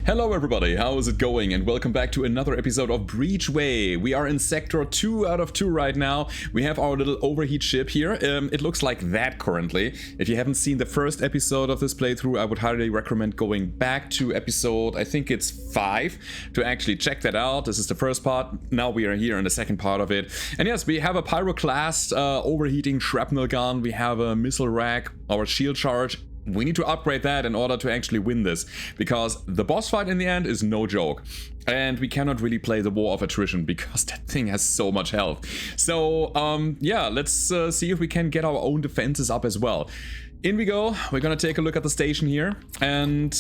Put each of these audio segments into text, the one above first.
Hello everybody, how is it going? And welcome back to another episode of Breachway. We are in sector 2 out of 2 right now. We have our little overheat ship here. It looks like that currently. If you haven't seen the first episode of this playthrough, I would highly recommend going back to episode, I think it's 5, to actually check that out. This is the first part. Now we are here in the second part of it. And yes, we have a pyroclast overheating shrapnel gun. We have a missile rack, our shield charge. We need to upgrade that in order to actually win this, because the boss fight in the end is no joke. And we cannot really play the war of attrition because that thing has so much health. So, yeah, let's see if we can get our own defenses up as well. In we go. We're gonna take a look at the station here and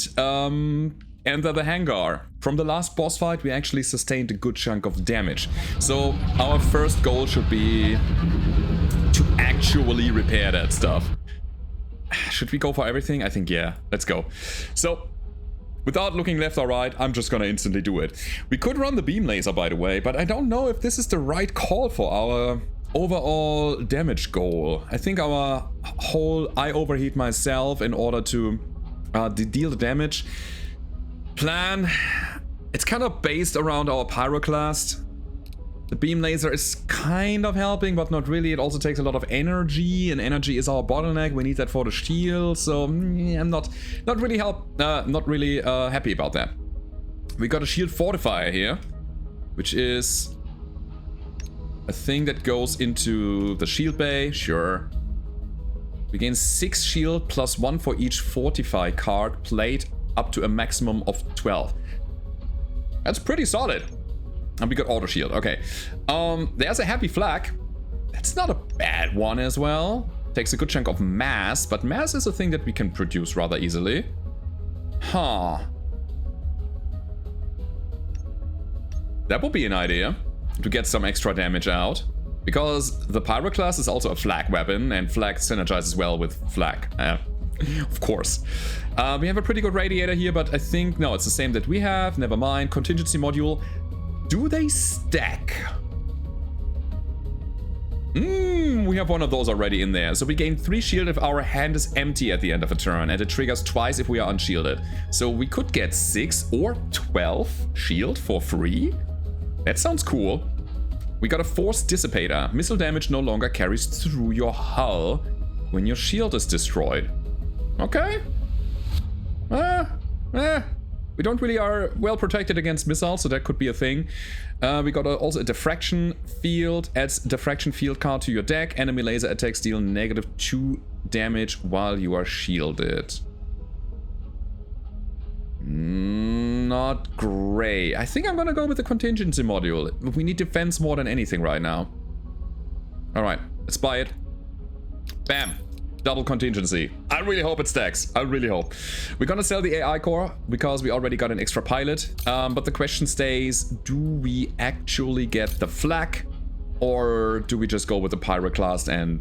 enter the hangar. From the last boss fight, we actually sustained a good chunk of damage. So our first goal should be to actually repair that stuff. Should we go for everything? I think, yeah. Let's go. So, without looking left or right, I'm just gonna instantly do it. We could run the beam laser, by the way, but I don't know if this is the right call for our overall damage goal. I think our whole I overheat myself in order to deal the damage plan, it's kind of based around our pyroclast. The beam laser is kind of helping, but not really. It also takes a lot of energy, and energy is our bottleneck. We need that for the shield, so I'm not really happy about that. We got a shield fortifier here, which is a thing that goes into the shield bay. Sure. We gain 6 shield plus 1 for each fortify card played up to a maximum of 12. That's pretty solid. And we got auto shield. Okay. There's a happy flag. That's not a bad one as well. Takes a good chunk of mass, but mass is a thing that we can produce rather easily. Huh. That would be an idea to get some extra damage out. Because the pyroclast is also a flag weapon, and flag synergizes well with flag. Of course. We have a pretty good radiator here, but I think, no, it's the same that we have. Never mind. Contingency module. Do they stack? We have one of those already in there. So we gain 3 shield if our hand is empty at the end of a turn, and it triggers twice if we are unshielded. So we could get 6 or 12 shield for free. That sounds cool. We got a force dissipator. Missile damage no longer carries through your hull when your shield is destroyed. Okay. We don't really are well protected against missiles, so that could be a thing. We got also a diffraction field. Adds diffraction field card to your deck. Enemy laser attacks deal -2 damage while you are shielded. Not great. I think I'm gonna go with the contingency module. We need defense more than anything right now. Alright, let's buy it. Bam. Double contingency. I really hope it stacks. I really hope. We're gonna sell the AI core because we already got an extra pilot. But the question stays, do we actually get the flak, or do we just go with the pyroclast and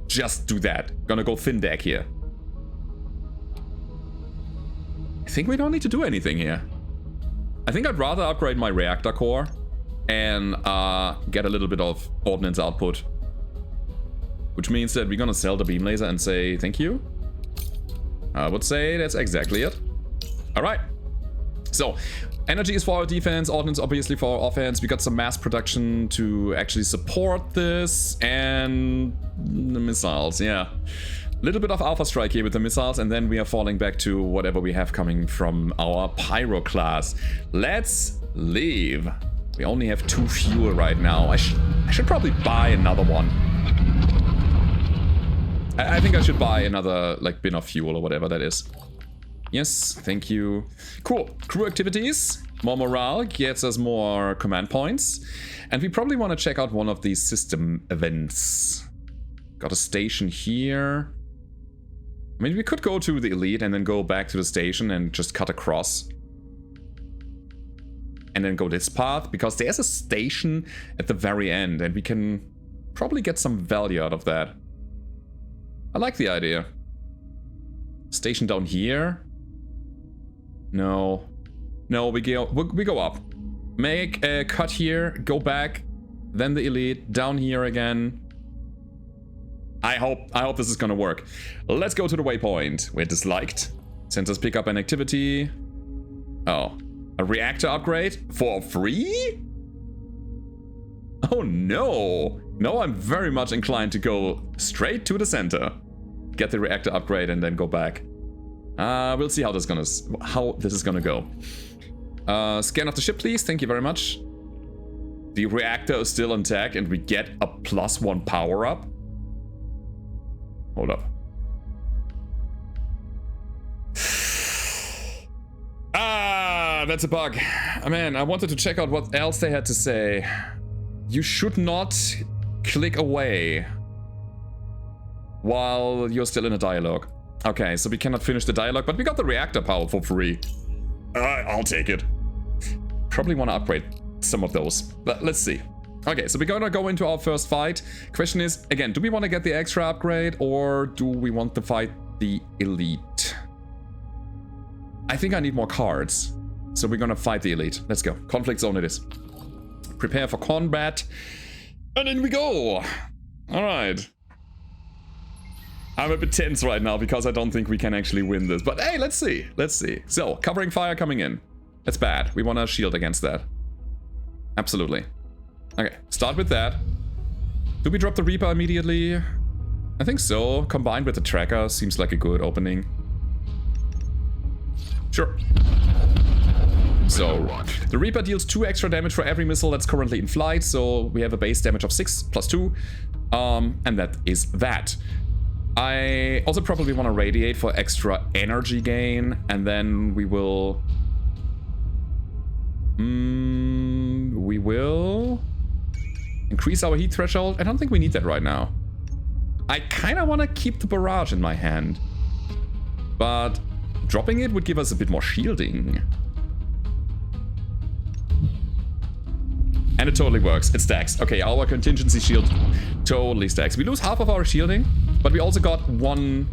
just do that? Gonna go thin deck here. I think we don't need to do anything here. I think I'd rather upgrade my reactor core and get a little bit of ordnance output. Which means that we're gonna sell the beam laser and say thank you. I would say that's exactly it. Alright. So, energy is for our defense, ordnance obviously for our offense. We got some mass production to actually support this, and the missiles, yeah. A little bit of alpha strike here with the missiles, and then we are falling back to whatever we have coming from our pyroclast. Let's leave. We only have 2 fuel right now. I should probably buy another one. I think I should buy another, like, bin of fuel or whatever that is. Yes, thank you. Cool. Crew activities. More morale gets us more command points. And we probably want to check out one of these system events. Got a station here. I mean, we could go to the elite and then go back to the station and just cut across. And then go this path, because there's a station at the very end, and we can probably get some value out of that. I like the idea. Station down here? No. No, we go up. Make a cut here, go back, then the elite, down here again. I hope this is gonna work. Let's go to the waypoint. We're disliked. Sensors pick up an activity. Oh, A reactor upgrade for free? Oh no! No, I'm very much inclined to go straight to the center. Get the reactor upgrade and then go back. We'll see how this is gonna go. Scan of the ship, please. Thank you very much. The reactor is still intact and we get a +1 power up. Hold up. That's a bug. Man, I wanted to check out what else they had to say. You should not click away while you're still in a dialogue. Okay, so we cannot finish the dialogue, but we got the reactor power for free. I'll take it. Probably want to upgrade some of those, but let's see. Okay, so we're gonna go into our first fight. Question is, again, do we want to get the extra upgrade or do we want to fight the elite? I think I need more cards. So we're gonna fight the elite. Let's go. Conflict zone it is. Prepare for combat. And in we go. Alright. I'm a bit tense right now because I don't think we can actually win this. But hey, let's see. Let's see. So, covering fire coming in. That's bad. We want to shield against that. Absolutely. Okay, start with that. Do we drop the Reaper immediately? I think so. Combined with the tracker seems like a good opening. Sure. So, the Reaper deals 2 extra damage for every missile that's currently in flight, so we have a base damage of 6 plus 2, and that is that. I also probably want to radiate for extra energy gain, and then we will... we will increase our heat threshold. I don't think we need that right now. I kind of want to keep the barrage in my hand, but dropping it would give us a bit more shielding. And it totally works. It stacks. Okay, our contingency shield totally stacks. We lose half of our shielding, but we also got 1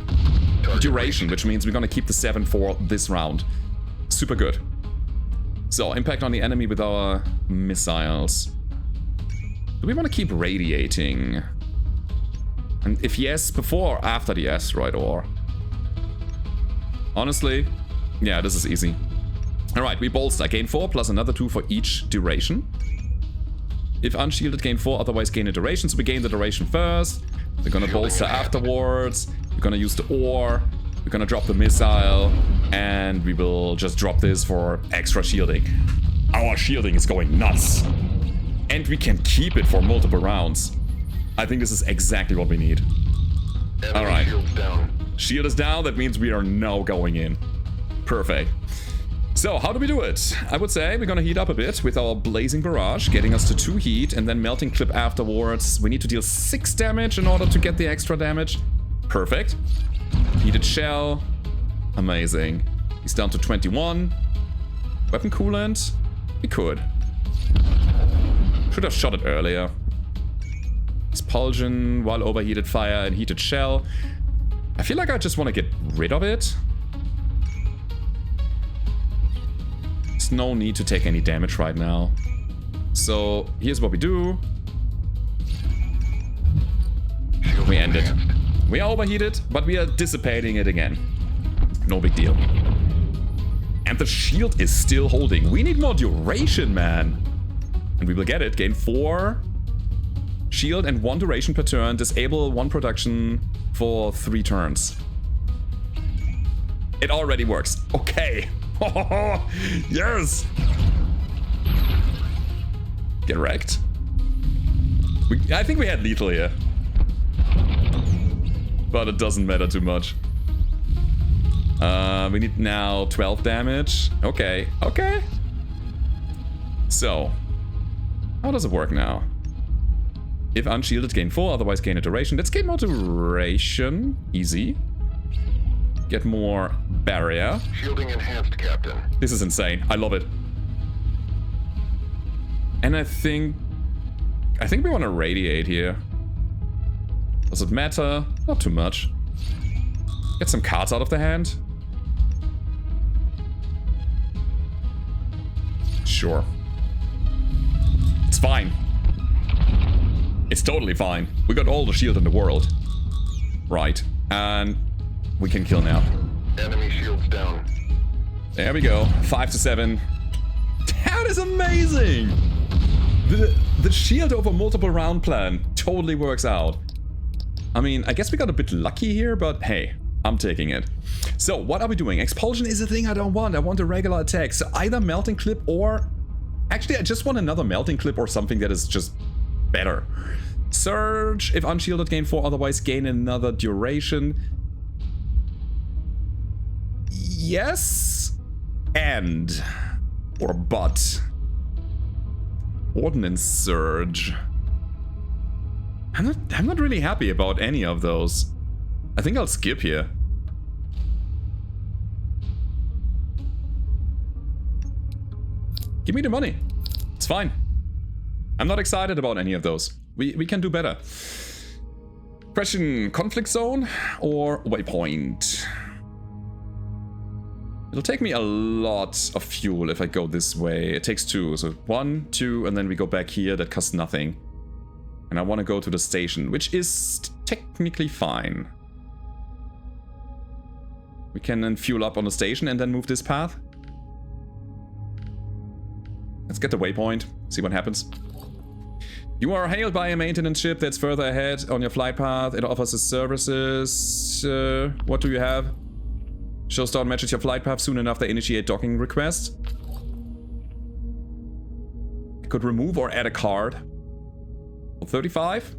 duration, which means we're gonna keep the 7 for this round. Super good. So, impact on the enemy with our missiles. Do we want to keep radiating? And if yes, before or after the asteroid ore? Honestly, yeah, this is easy. Alright, we bolster. Gain 4 plus another 2 for each duration. If unshielded, gain 4, otherwise gain a duration. So we gain the duration first. We're gonna bolster afterwards. We're gonna use the ore. We're gonna drop the missile. And we will just drop this for extra shielding. Our shielding is going nuts. And we can keep it for multiple rounds. I think this is exactly what we need. Alright. Shield is down. That means we are now going in. Perfect. So, how do we do it? I would say we're gonna heat up a bit with our Blazing Barrage, getting us to 2 heat, and then Melting Clip afterwards. We need to deal 6 damage in order to get the extra damage. Perfect. Heated Shell. Amazing. He's down to 21. Weapon coolant. We could. Should have shot it earlier. Expulsion while overheated fire and heated shell. I feel like I just want to get rid of it. There's no need to take any damage right now. So here's what we do. We end it. We are overheated, but we are dissipating it again. No big deal. And the shield is still holding. We need more duration, man. And we will get it. Gain 4 shield and 1 duration per turn. Disable 1 production for 3 turns. It already works. Okay. Yes. Get wrecked. I think we had lethal here. But it doesn't matter too much. We need now 12 damage. Okay. Okay. So, how does it work now? If unshielded, gain 4, otherwise gain a duration. Let's gain more duration. Easy. Get more barrier. Shielding enhanced, Captain. This is insane. I love it. And I think we want to radiate here. Does it matter? Not too much. Get some cards out of the hand. Sure. It's fine. It's totally fine. We got all the shield in the world. Right. And we can kill now. Enemy shields down. There we go. 5 to 7. That is amazing! The shield over multiple round plan totally works out. I mean, I guess we got a bit lucky here, but hey, I'm taking it. So, what are we doing? Expulsion is a thing I don't want. I want a regular attack. So, either melting clip or... Actually, I just want another melting clip or something that is just better. Surge. If unshielded, gain 4. Otherwise, gain another duration. Yes. And. Or but. Ordnance Surge. I'm not really happy about any of those. I think I'll skip here. Give me the money. It's fine. I'm not excited about any of those. We can do better. Question, conflict zone or waypoint? It'll take me a lot of fuel if I go this way. It takes 2. So 1, 2, and then we go back here. That costs nothing. And I want to go to the station, which is technically fine. We can then fuel up on the station and then move this path. Let's get the waypoint, see what happens. You are hailed by a maintenance ship that's further ahead on your flight path. It offers its services. What do you have? Showstone matches your flight path soon enough to initiate docking request. I could remove or add a card. For 35?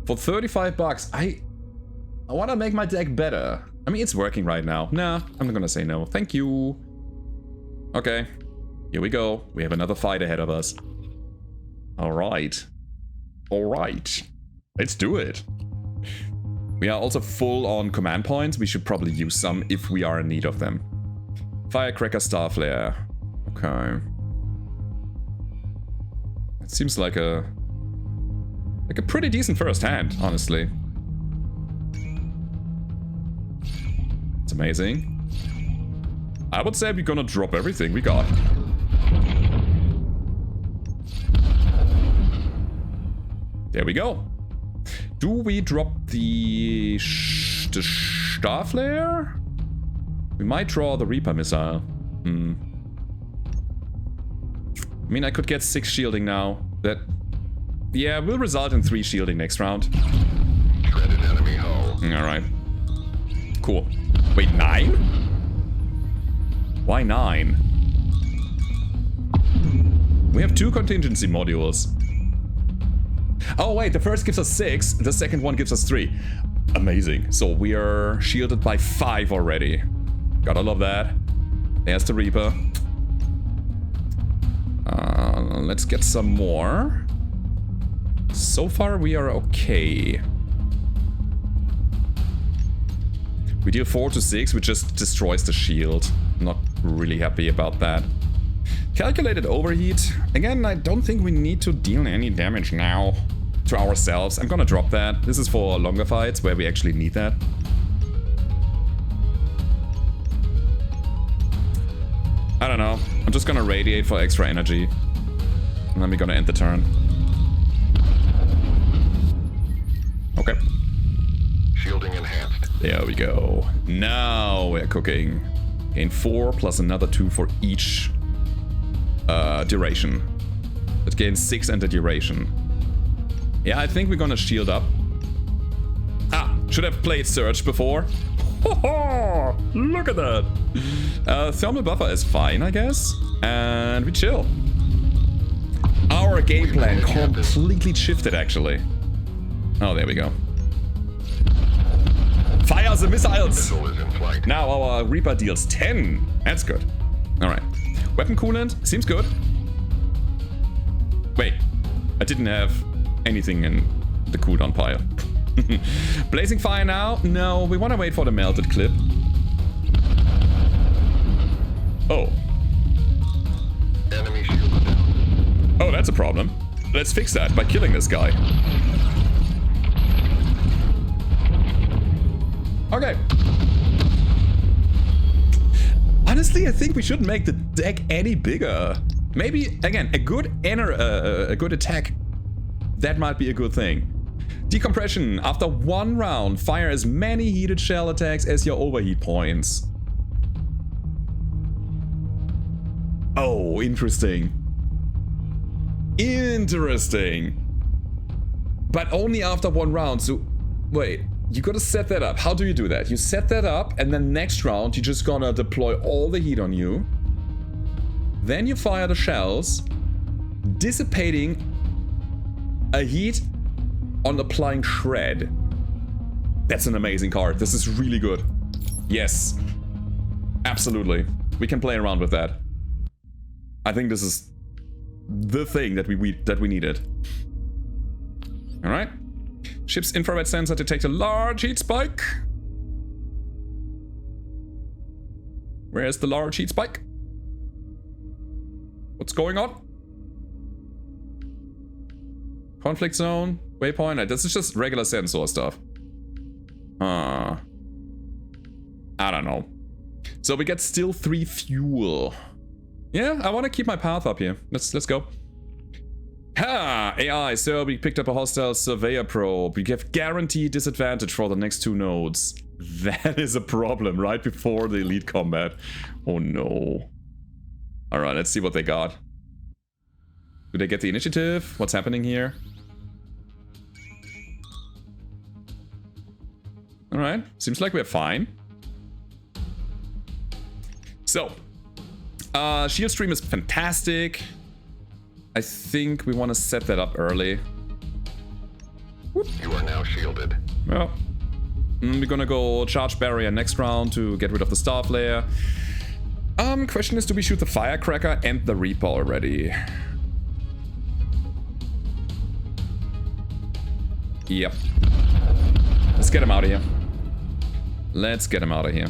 For 35 bucks, I want to make my deck better. I mean, it's working right now. Nah, I'm not gonna say no. Thank you. Okay, here we go. We have another fight ahead of us. Alright. Alright. Let's do it. We are also full on command points. We should probably use some if we are in need of them. Firecracker Starflare. Okay. It seems like a pretty decent first hand, honestly. It's amazing. I would say we're gonna drop everything we got. There we go. Do we drop the Starflare? We might draw the Reaper missile. I mean, I could get 6 shielding now. That, yeah, will result in 3 shielding next round. Shredded enemy hull. Alright. Cool. Wait, 9? Why 9? We have 2 contingency modules. Oh wait, the first gives us 6, the second one gives us 3. Amazing. So we are shielded by 5 already. Gotta love that. There's the Reaper. Let's get some more. So far we are okay. We deal 4 to 6, which just destroys the shield. Not really happy about that. Calculated overheat. Again, I don't think we need to deal any damage now to ourselves. I'm gonna drop that. This is for longer fights where we actually need that. I don't know. I'm just gonna radiate for extra energy. And then we're gonna end the turn. Okay. Shielding enhanced. There we go. Now we're cooking. Gain 4 plus another 2 for each duration. It gains 6 and the duration. Yeah, I think we're gonna shield up. Ah, should have played Surge before. Ho-ho! Look at that! Thermal buffer is fine, I guess. And we chill. Our game plan completely shifted, actually. Oh, there we go. Fire the missiles! Missile is in flight. Now our Reaper deals 10. That's good. Alright. Weapon coolant seems good. Wait. I didn't have anything in the cooldown pile. Blazing fire now? No, we want to wait for the melted clip. Oh. Enemy shielded. Oh, that's a problem. Let's fix that by killing this guy. Okay. Honestly, I think we shouldn't make the deck any bigger. Maybe, again, a good attack. That might be a good thing. Decompression. After 1 round, fire as many heated shell attacks as your overheat points. Oh, interesting. Interesting. But only after one round, so... Wait, you gotta set that up. How do you do that? You set that up, and then next round, you're just gonna deploy all the heat on you. Then you fire the shells, dissipating a heat on applying shred. That's an amazing card. This is really good. Yes. Absolutely. We can play around with that. I think this is the thing that we needed. Alright. Ship's infrared sensor detects a large heat spike. Where's the large heat spike? What's going on? Conflict zone, waypoint. This is just regular sensor stuff. I don't know. So we get still 3 fuel. Yeah, I want to keep my path up here. Let's go. Ha! AI, so we picked up a hostile surveyor probe. We have guaranteed disadvantage for the next 2 nodes. That is a problem right before the elite combat. Oh no. Alright, let's see what they got. Do they get the initiative? What's happening here? Alright, seems like we're fine. So, shield stream is fantastic. I think we want to set that up early. Whoop. You are now shielded. Well, we're gonna go charge barrier next round to get rid of the star flare. Question is, do we shoot the firecracker and the reaper already? Yep. Let's get him out of here. Let's get him out of here.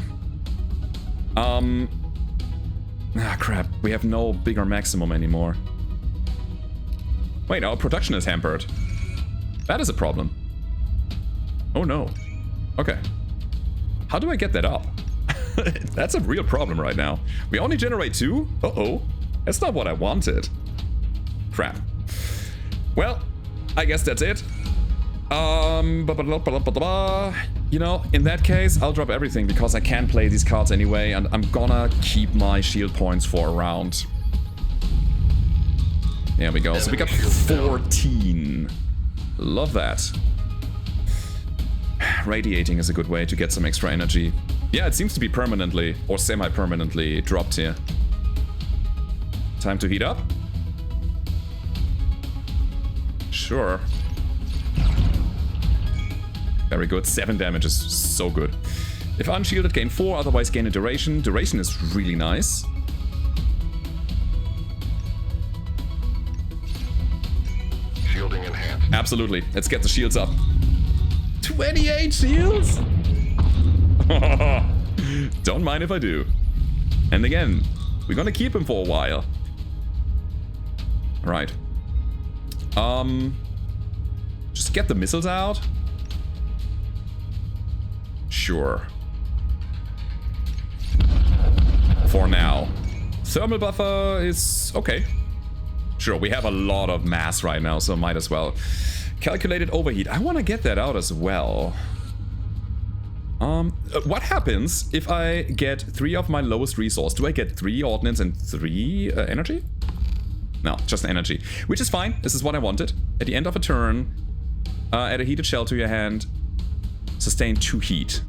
Ah, crap. We have no bigger maximum anymore. Wait, our production is hampered. That is a problem. Oh no. Okay. How do I get that up? That's a real problem right now. We only generate 2? Uh-oh. That's not what I wanted. Crap. Well, I guess that's it. You know, in that case, I'll drop everything because I can't play these cards anyway, and I'm gonna keep my shield points for a round. There we go. So we got 14. Love that. Radiating is a good way to get some extra energy. Yeah, it seems to be permanently or semi-permanently dropped here. Time to heat up? Sure. Very good. 7 damage is so good. If unshielded, gain 4, otherwise gain a duration. Duration is really nice. Shielding enhanced. Absolutely. Let's get the shields up. 28 shields? Don't mind if I do. And again, we're gonna keep him for a while. Right. Just get the missiles out. Sure. For now. Thermal buffer is okay. Sure, we have a lot of mass right now, so might as well. Calculated overheat. I want to get that out as well. What happens if I get 3 of my lowest resource? Do I get 3 ordnance and 3 energy? No, just energy. Which is fine. This is what I wanted. At the end of a turn, add a heated shell to your hand. Sustain 2 heat.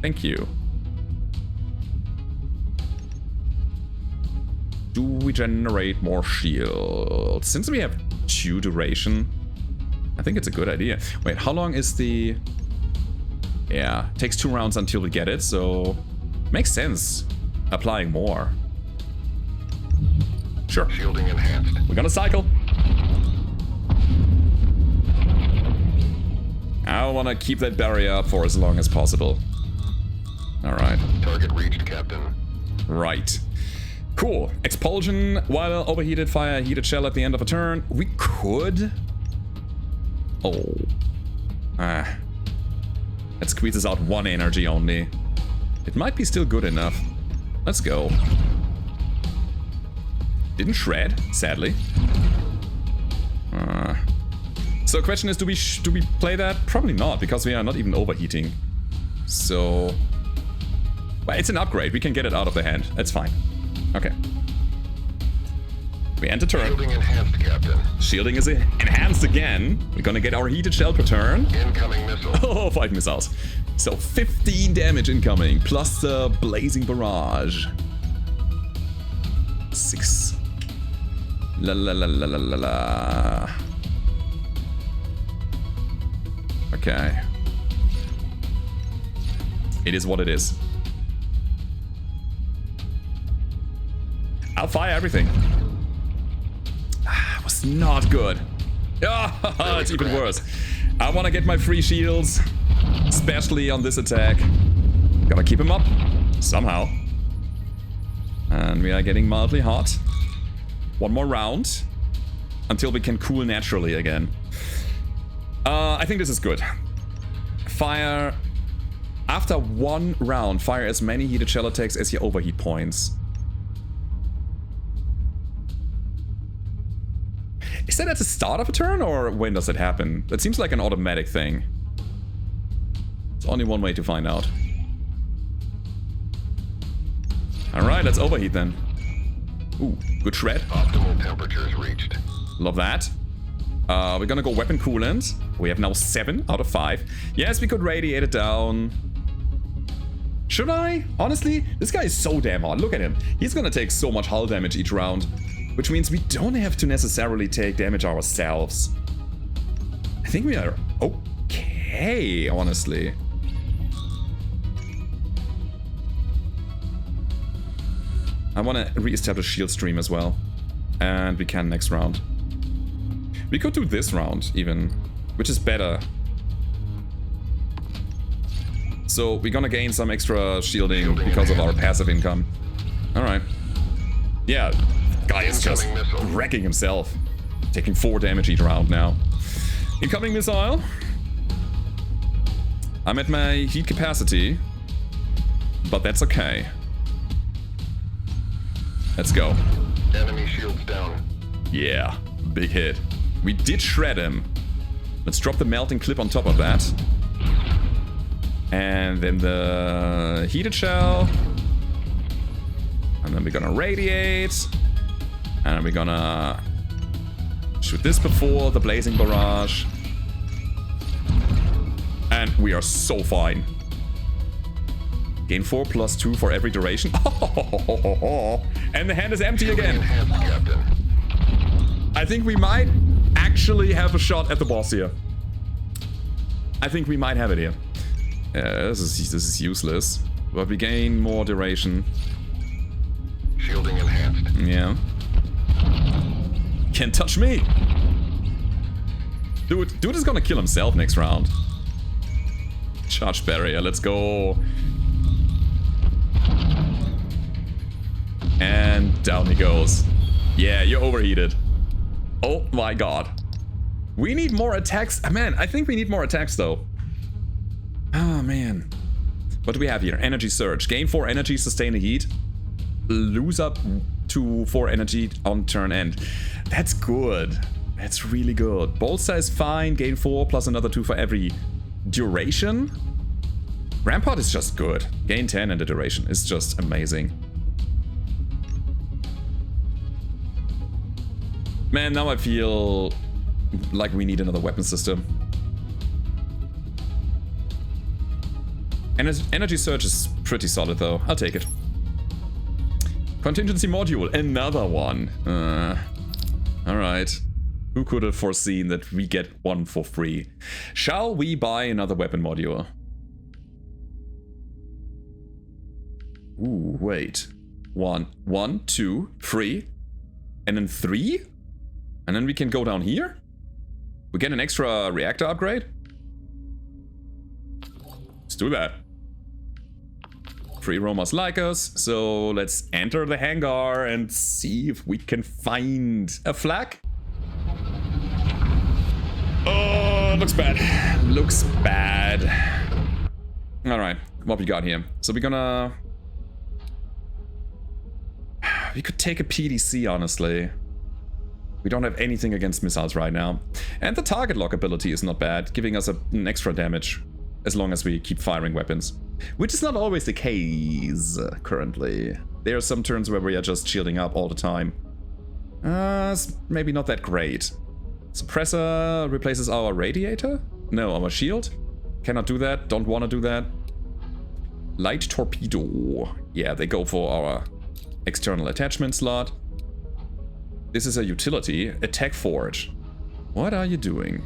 Thank you. Do we generate more shields? Since we have 2 duration, I think it's a good idea. Wait, how long is the... Yeah, takes 2 rounds until we get it, so... Makes sense. Applying more. Sure. Shielding enhanced. We're gonna cycle. I want to keep that barrier up for as long as possible. Alright. Target reached, Captain. Right. Cool. Expulsion while overheated, fire a heated shell at the end of a turn. We could... Oh. That squeezes out 1 energy only. It might be still good enough. Let's go. Didn't shred, sadly. So the question is, do we play that? Probably not, because we are not even overheating. So... Well, it's an upgrade. We can get it out of the hand. That's fine. Okay. We end the turn. Shielding enhanced, Captain. Shielding is enhanced again. We're gonna get our heated shell per turn. Incoming missile. Oh, 5 missiles. So 15 damage incoming, plus the blazing barrage. 6. La la la la la la la. Okay. It is what it is. I'll fire everything. Was not good. Ah, it's even worse. I want to get my free shields, especially on this attack. Gotta keep him up somehow. And we are getting mildly hot. One more round until we can cool naturally again. I think this is good. Fire. After 1 round, fire as many heated shell attacks as your overheat points. Is that at the start of a turn, or when does it happen? That seems like an automatic thing. There's only one way to find out. Alright, let's overheat then. Ooh, good shred. Optimal temperatures reached. Love that. We're gonna go weapon coolant. We have now 7 out of 5. Yes, we could radiate it down. Should I? Honestly, this guy is so damn hot. Look at him. He's gonna take so much hull damage each round. Which means we don't have to necessarily take damage ourselves. I think we are okay, honestly. I want to re-establish shield stream as well. And we can next round. We could do this round, even. Which is better. So we're gonna gain some extra shielding because of our passive income. Alright. Yeah. Guy is just wrecking himself. Taking 4 damage each round now. Incoming missile. I'm at my heat capacity. But that's okay. Let's go. Enemy shields down. Yeah. Big hit. We did shred him. Let's drop the melting clip on top of that. And then the heated shell. And then we're gonna radiate. And we're gonna shoot this before the blazing barrage. And we are so fine. Gain 4 plus 2 for every duration. And the hand is empty again. I think we might actually have a shot at the boss here. I think we might have it here. This is useless. But we gain more duration. Shielding enhanced. Yeah. Can't touch me. Dude is gonna kill himself next round. Charge barrier, let's go. And down he goes. Yeah, you're overheated. Oh my god. We need more attacks. Man, I think we need more attacks though. Oh man. What do we have here? Energy surge. Gain 4 energy, sustain the heat. Lose up to 4 energy on turn end. That's good. That's really good. Bolster is fine. Gain 4 plus another 2 for every duration. Rampart is just good. Gain 10 and the duration is just amazing. Man, now I feel like we need another weapon system. Energy surge is pretty solid though. I'll take it. Contingency module, another one. Alright. Who could have foreseen that we get one for free? Shall we buy another weapon module? Ooh, wait. 1, 2, 3. And then 3? And then we can go down here? We get an extra reactor upgrade? Let's do that. Free roamers like us, so let's enter the hangar and see if we can find a flag. Oh, looks bad. Looks bad. Alright, what we got here? So we're gonna... We could take a PDC, honestly. We don't have anything against missiles right now. And the target lock ability is not bad, giving us an extra damage as long as we keep firing weapons. Which is not always the case currently. There are some turns where we are just shielding up all the time. Maybe not that great. Suppressor replaces our radiator? No, our shield. Cannot do that. Don't want to do that. Light torpedo. Yeah, they go for our external attachment slot. This is a utility. Attack forge. What are you doing?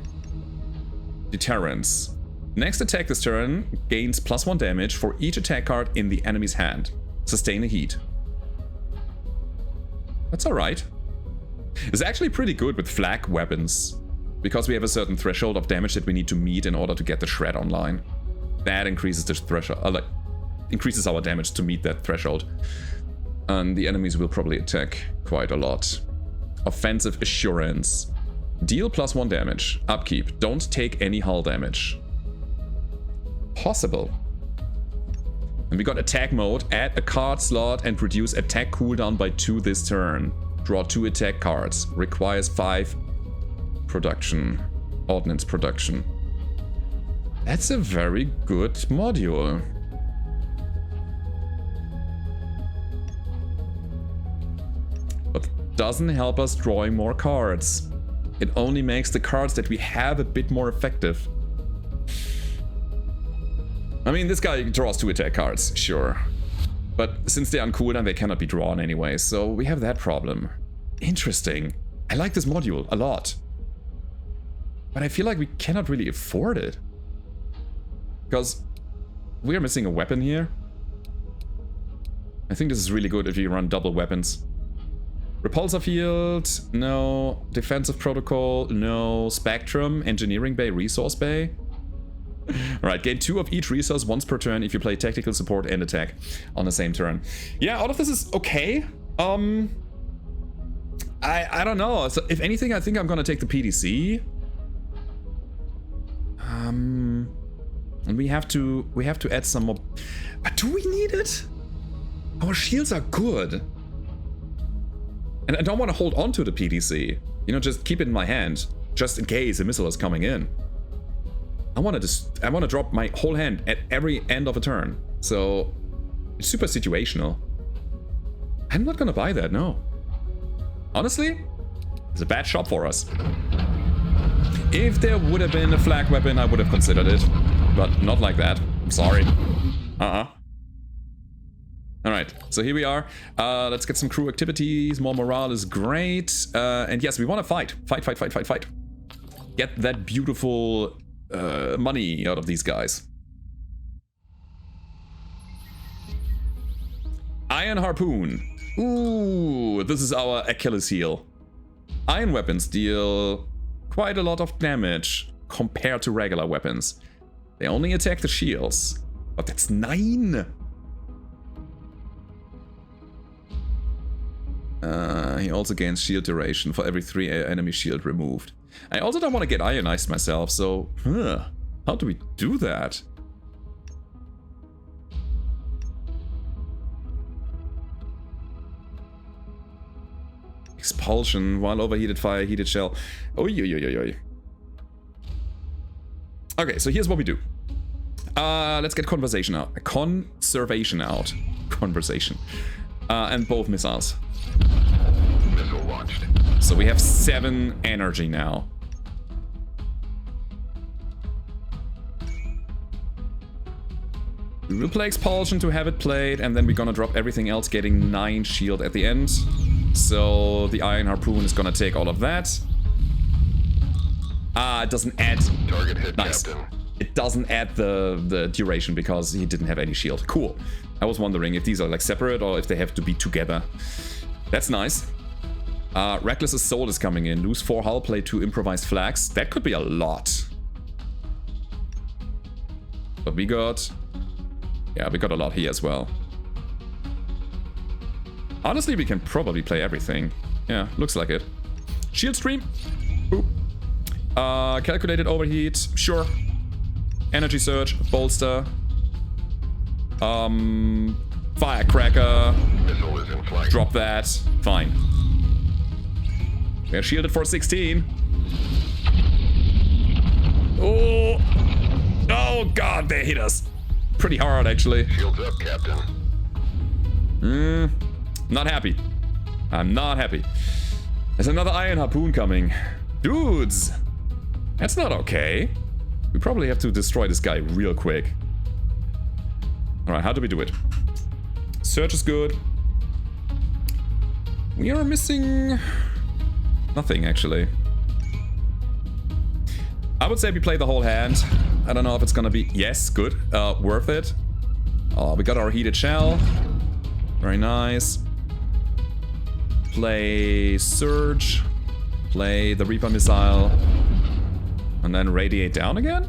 Deterrence. Next attack this turn gains +1 damage for each attack card in the enemy's hand. Sustain a heat. That's alright. It's actually pretty good with flak weapons, because we have a certain threshold of damage that we need to meet in order to get the shred online. That increases the threshold, increases our damage to meet that threshold. And the enemies will probably attack quite a lot. Offensive assurance. Deal +1 damage. Upkeep. Don't take any hull damage. Possible. And we got attack mode. Add a card slot and reduce attack cooldown by 2 this turn. Draw 2 attack cards. Requires 5 production. Ordnance production. That's a very good module. But doesn't help us drawing more cards. It only makes the cards that we have a bit more effective. I mean, this guy draws 2 attack cards, sure. But since they're on cooldown, they cannot be drawn anyway, so we have that problem. Interesting. I like this module a lot. But I feel like we cannot really afford it. Because we're missing a weapon here. I think this is really good if you run double weapons. Repulsor field, no. Defensive protocol, no. Spectrum, engineering bay, resource bay. Alright, gain 2 of each resource once per turn if you play tactical support and attack on the same turn. Yeah, all of this is okay. I don't know. So if anything, I think I'm gonna take the PDC. And we have to add some more. But do we need it? Our shields are good. And I don't want to hold on to the PDC. You know, just keep it in my hand, just in case a missile is coming in. I want to drop my whole hand at every end of a turn. So it's super situational. I'm not gonna buy that, no. Honestly, it's a bad shop for us. If there would have been a flag weapon, I would have considered it. But not like that. I'm sorry. Alright, so here we are. Let's get some crew activities. More morale is great. And yes, we want to fight. Fight. Get that beautiful money out of these guys. Iron Harpoon. Ooh, this is our Achilles heel. Iron weapons deal quite a lot of damage compared to regular weapons. They only attack the shields, but that's 9. He also gains shield duration for every 3 enemy shield removed. I also don't want to get ionized myself, so how do we do that? Expulsion while overheated fire, heated shell. Oi. Okay, so here's what we do. Let's get conservation out. Conversation. And both missiles. Missile launched. So we have 7 energy now. We will play Expulsion to have it played, and then we're gonna drop everything else, getting 9 shield at the end. So the Iron Harpoon is gonna take all of that. It doesn't add... Target hit, nice. Captain. It doesn't add the duration because he didn't have any shield. Cool. I was wondering if these are like separate or if they have to be together. That's nice. Reckless Assault is coming in. Lose 4 hull, play 2 improvised flags. That could be a lot. But we got... Yeah, we got a lot here as well. Honestly, we can probably play everything. Yeah, looks like it. Shield stream. Boop. Calculated overheat. Sure. Energy surge. Bolster. Firecracker. Missile is in flight. Drop that. Fine. We're shielded for 16. Oh. Oh god, they hit us. Pretty hard, actually. Shields up, Captain. Not happy. I'm not happy. There's another iron harpoon coming. Dudes! That's not okay. We probably have to destroy this guy real quick. Alright, how do we do it? Search is good. We are missing... nothing, actually. I would say we play the whole hand. I don't know if it's gonna be... yes, good. Worth it. We got our heated shell. Very nice. Play Surge. Play the Reaper missile. And then radiate down again?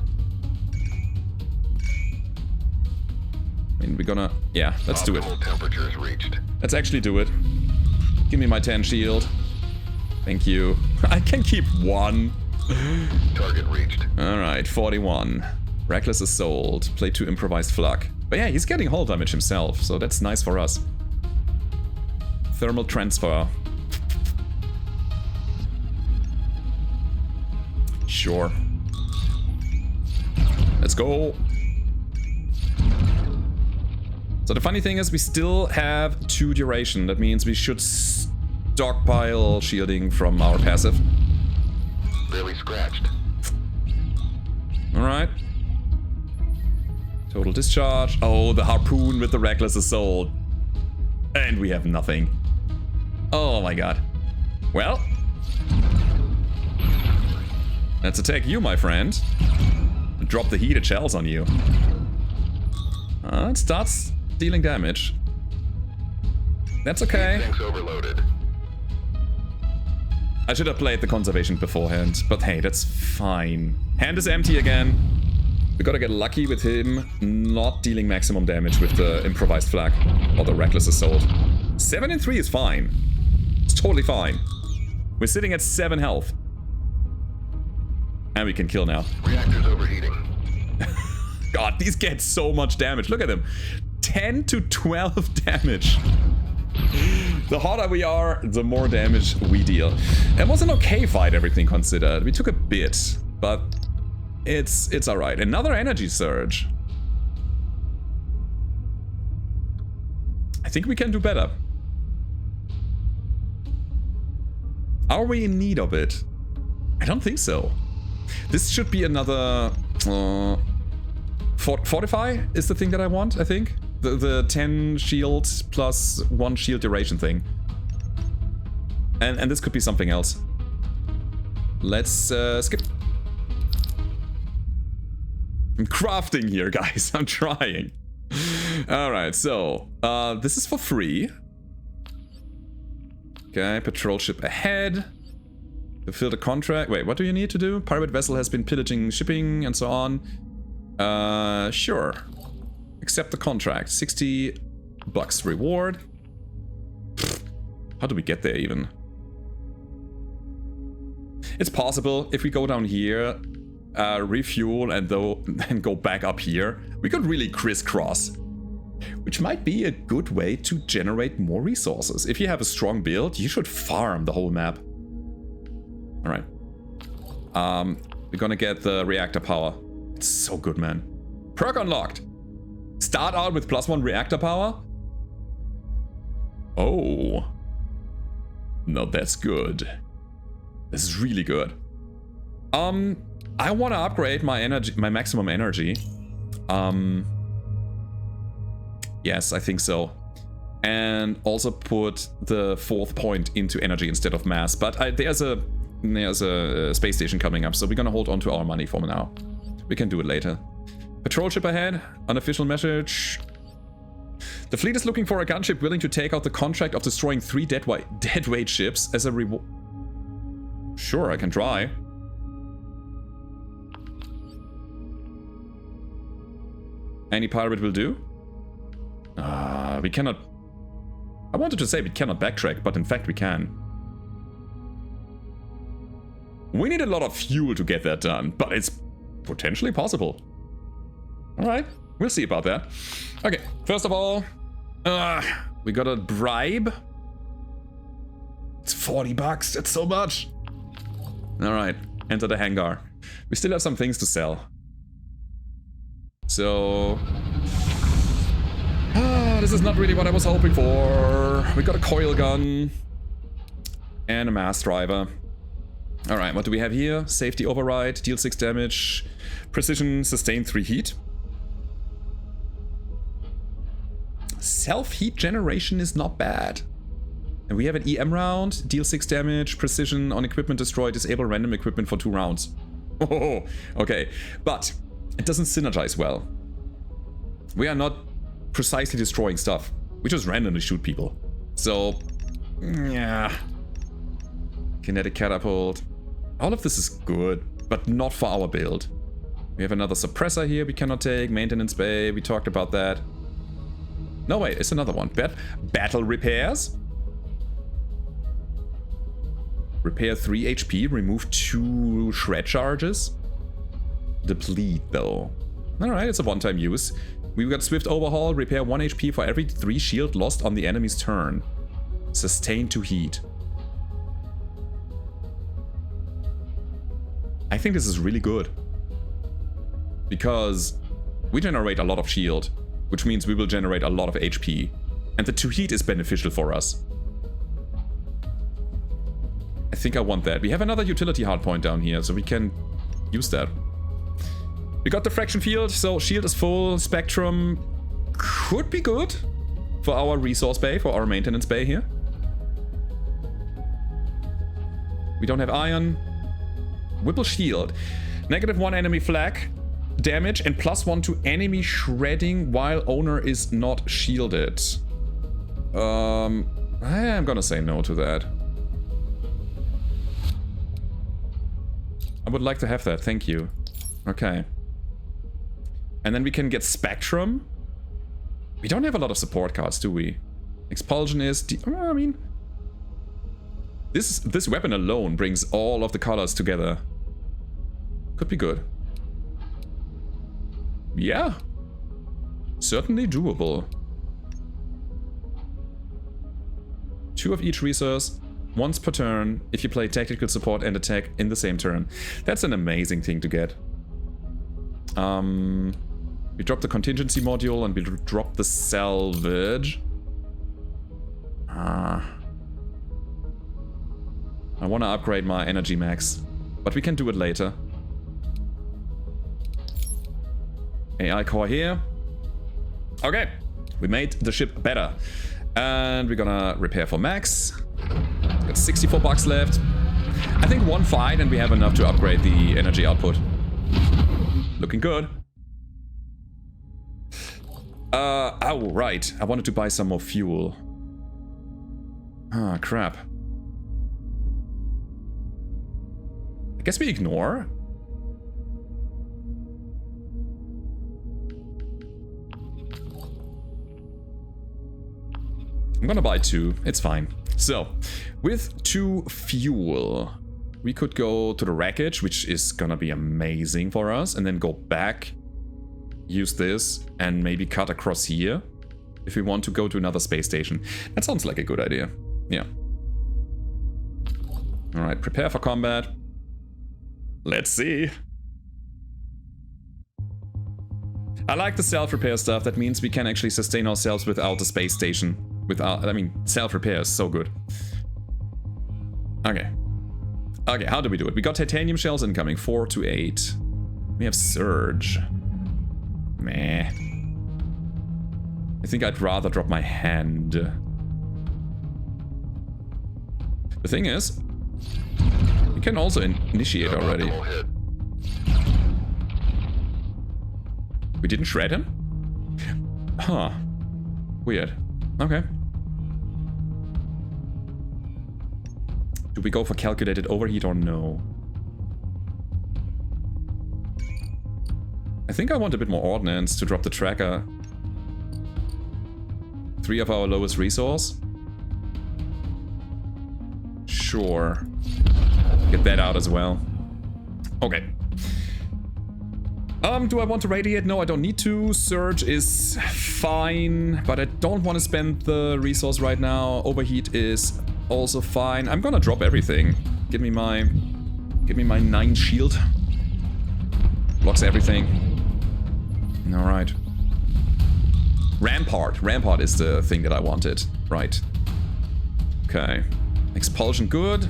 I mean, we're gonna... yeah, let's do it. Optimal temperatures reached. Let's actually do it. Give me my 10 shield. Thank you. I can keep one. Target reached. Alright, 41. Reckless Assault. Play 2 improvised flak. But yeah, he's getting hull damage himself, so that's nice for us. Thermal transfer. Sure. Let's go. So the funny thing is we still have 2 duration. That means we should stockpile shielding from our passive. Barely scratched. Alright. Total discharge. Oh, the harpoon with the reckless assault. And we have nothing. Oh my god. Well. Let's attack you, my friend. Drop the heated shells on you. It starts dealing damage. That's okay. Tanks overloaded. I should have played the conservation beforehand, but hey, that's fine. Hand is empty again. We gotta get lucky with him not dealing maximum damage with the improvised flak or the reckless assault. 7 and 3 is fine. It's totally fine. We're sitting at 7 health. And we can kill now. Reactors overheating. God, these get so much damage. Look at them. 10 to 12 damage. The hotter we are, the more damage we deal. It was an okay fight, everything considered. We took a bit, but it's alright. Another energy surge. I think we can do better. Are we in need of it? I don't think so. This should be another... Fortify is the thing that I want, I think. The 10 shield plus 1 shield duration thing. And this could be something else. Let's skip. I'm crafting here, guys. I'm trying. Alright, so this is for free. Okay, patrol ship ahead. Fulfill the contract. Wait, what do you need to do? Pirate vessel has been pillaging shipping and so on. Sure. Accept the contract. 60 bucks reward. How do we get there even? It's possible if we go down here, refuel and then go back up here, we could really crisscross. Which might be a good way to generate more resources. If you have a strong build, you should farm the whole map. Alright. We're gonna get the reactor power. It's so good, man. Perk unlocked. Start out with +1 reactor power. Oh. No, that's good. This is really good. I want to upgrade my energy, my maximum energy. Yes, I think so. And also put the 4th point into energy instead of mass. But there's a space station coming up, so we're gonna hold on to our money for now. We can do it later. Patrol ship ahead. Unofficial message. The fleet is looking for a gunship willing to take out the contract of destroying 3 deadweight ships as a reward. Sure, I can try. Any pirate will do. We cannot... I wanted to say we cannot backtrack, but in fact we can. We need a lot of fuel to get that done, but it's potentially possible. Alright, we'll see about that. Okay, first of all, we got a bribe. It's 40 bucks, that's so much. Alright, enter the hangar. We still have some things to sell. So... this is not really what I was hoping for. We got a coil gun. And a mass driver. Alright, what do we have here? Safety override, deal 6 damage, precision, sustain 3 heat. Self-heat generation is not bad. And we have an EM round, deal 6 damage, precision on equipment destroy, disable random equipment for 2 rounds. Oh, okay. But it doesn't synergize well. We are not precisely destroying stuff. We just randomly shoot people. So, yeah. Kinetic catapult. All of this is good, but not for our build. We have another suppressor here we cannot take. Maintenance bay, we talked about that. No, wait, it's another one. Battle repairs. Repair 3 HP, remove 2 shred charges. Deplete, though. Alright, it's a one-time use. We've got swift overhaul, repair 1 HP for every 3 shield lost on the enemy's turn. Sustain 2 heat. I think this is really good. Because we generate a lot of shield, which means we will generate a lot of HP. And the 2 heat is beneficial for us. I think I want that. We have another utility hardpoint down here, so we can use that. We got the fraction field, so shield is full. Spectrum could be good for our resource bay, for our maintenance bay here. We don't have iron. Whipple shield. -1 enemy flak damage and +1 to enemy shredding while owner is not shielded. I'm gonna say no to that. I would like to have that, thank you. Okay. And then we can get Spectrum. We don't have a lot of support cards, do we? Expulsion is... I mean... This weapon alone brings all of the colors together. Could be good. Yeah. Certainly doable. 2 of each resource, once per turn, if you play tactical support and attack in the same turn. That's an amazing thing to get. We drop the contingency module and we drop the salvage. I want to upgrade my energy max, but we can do it later. AI core here. Okay, we made the ship better. And we're gonna repair for max. Got $64 left. I think 1 fight and we have enough to upgrade the energy output. Looking good. Oh, right. I wanted to buy some more fuel. Ah, crap. I guess we ignore. I'm gonna buy 2. It's fine. So, with 2 fuel, we could go to the wreckage, which is gonna be amazing for us, and then go back, use this, and maybe cut across here if we want to go to another space station. That sounds like a good idea. Yeah. Alright, prepare for combat. Let's see. I like the self-repair stuff. That means we can actually sustain ourselves without the space station. Without, I mean, self-repair is so good. Okay. Okay, how do we do it? We got titanium shells incoming, 4 to 8. We have surge. Meh. I think I'd rather drop my hand. The thing is, we can also initiate already. We didn't shred him? Huh. Weird. Okay. Do we go for calculated overheat or no? I think I want a bit more ordnance to drop the tracker. 3 of our lowest resource. Sure. Get that out as well. Okay. Do I want to radiate? No, I don't need to. Surge is fine, but I don't want to spend the resource right now. Overheat is also fine. I'm gonna drop everything. Give me my 9 shield. Blocks everything. Alright. Rampart. Rampart is the thing that I wanted. Right. Okay. Expulsion, good.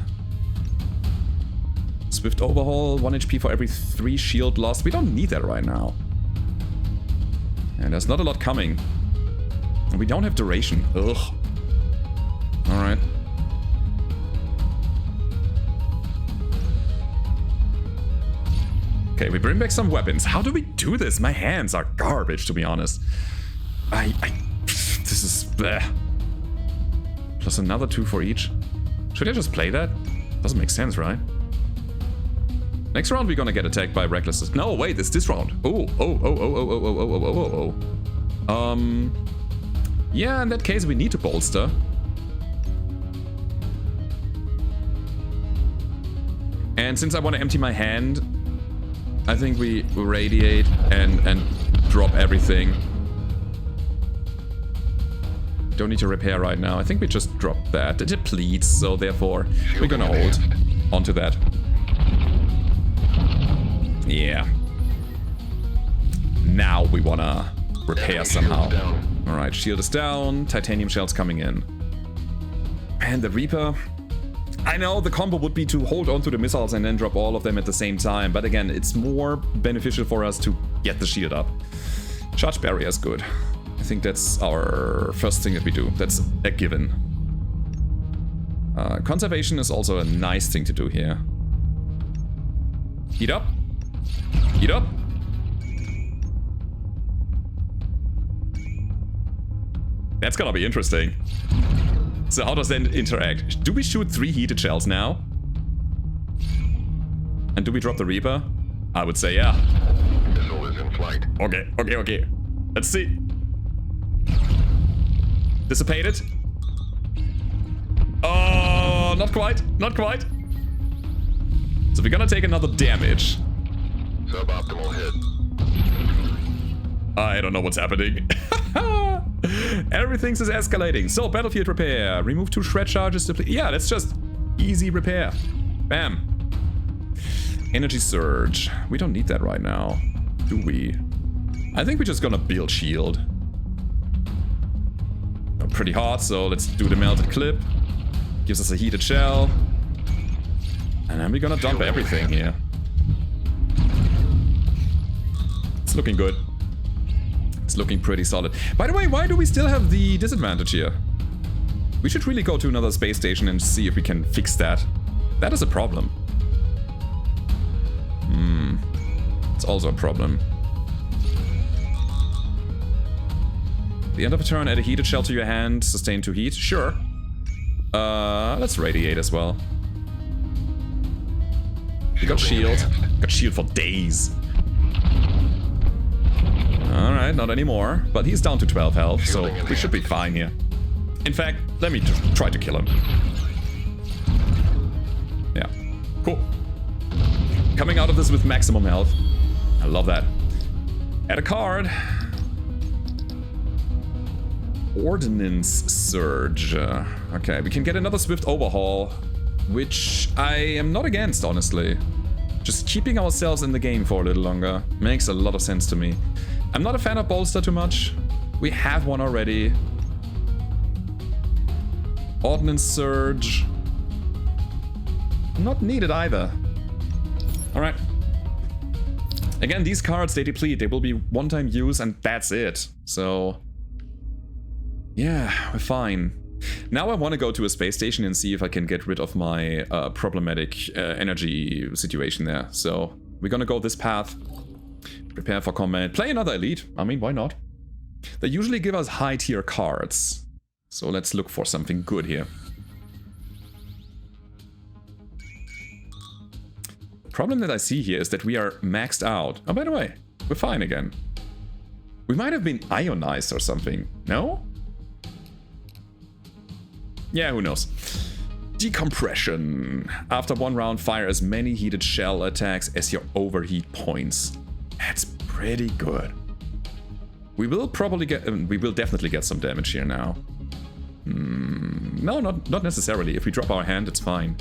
Swift overhaul, 1 HP for every 3 shield lost. We don't need that right now. And there's not a lot coming. And we don't have duration. Ugh. Alright. Okay, we bring back some weapons. How do we do this? My hands are garbage, to be honest. This is bleh. Plus another 2 for each. Should I just play that? Doesn't make sense, right? Next round we're gonna get attacked by recklessness. No, wait, it's this round. Yeah, in that case we need to bolster. And since I want to empty my hand, I think we radiate and drop everything. Don't need to repair right now. I think we just drop that. It depletes, so therefore we're gonna hold onto that. Yeah. Now we wanna repair somehow. Alright, shield is down. Titanium shells coming in. And the Reaper. I know the combo would be to hold on to the missiles and then drop all of them at the same time. But again, it's more beneficial for us to get the shield up. Charge barrier is good. I think that's our first thing that we do. That's a given. Conservation is also a nice thing to do here. Heat up. Heat up. That's gonna be interesting. So how does that interact? Do we shoot 3 heated shells now? And do we drop the Reaper? I would say yeah. Missile is in flight. Okay. Let's see. Dissipated. Oh, not quite. So we're gonna take another damage. Suboptimal hit. I don't know what's happening. Everything's is escalating. So, battlefield repair. Remove 2 shred charges. Yeah, that's just easy repair. Bam. Energy surge. We don't need that right now, do we? I think we're just gonna build shield. Pretty hot, so let's do the melted clip. Gives us a heated shell. And then we're gonna dump everything here. It's looking good. It's looking pretty solid. By the way, why do we still have the disadvantage here? We should really go to another space station and see if we can fix that. That is a problem. It's also a problem. The end of a turn, add a heated shell to your hand, sustain 2 heat. Sure. Let's radiate as well. We got shield. Got shield for days. Alright, not anymore. But he's down to 12 health, so we should be fine here. In fact, let me just try to kill him. Yeah. Cool. Coming out of this with maximum health. I love that. Add a card. Ordnance Surge. Okay, we can get another Swift Overhaul, which I am not against, honestly. Just keeping ourselves in the game for a little longer makes a lot of sense to me. I'm not a fan of Bolster too much. We have one already. Ordnance Surge. Not needed either. Alright. Again, these cards, they deplete. They will be one-time use and that's it. So... yeah, we're fine. Now I want to go to a space station and see if I can get rid of my problematic energy situation there. So we're gonna go this path. Prepare for combat. Play another elite. I mean, why not? They usually give us high tier cards. So let's look for something good here. Problem that I see here is that we are maxed out. Oh, by the way, we're fine again. We might have been ionized or something. No? Yeah, who knows. Decompression. After 1 round, fire as many heated shell attacks as your overheat points. That's pretty good. We will probably get... we will definitely get some damage here now. No, not necessarily. If we drop our hand, it's fine.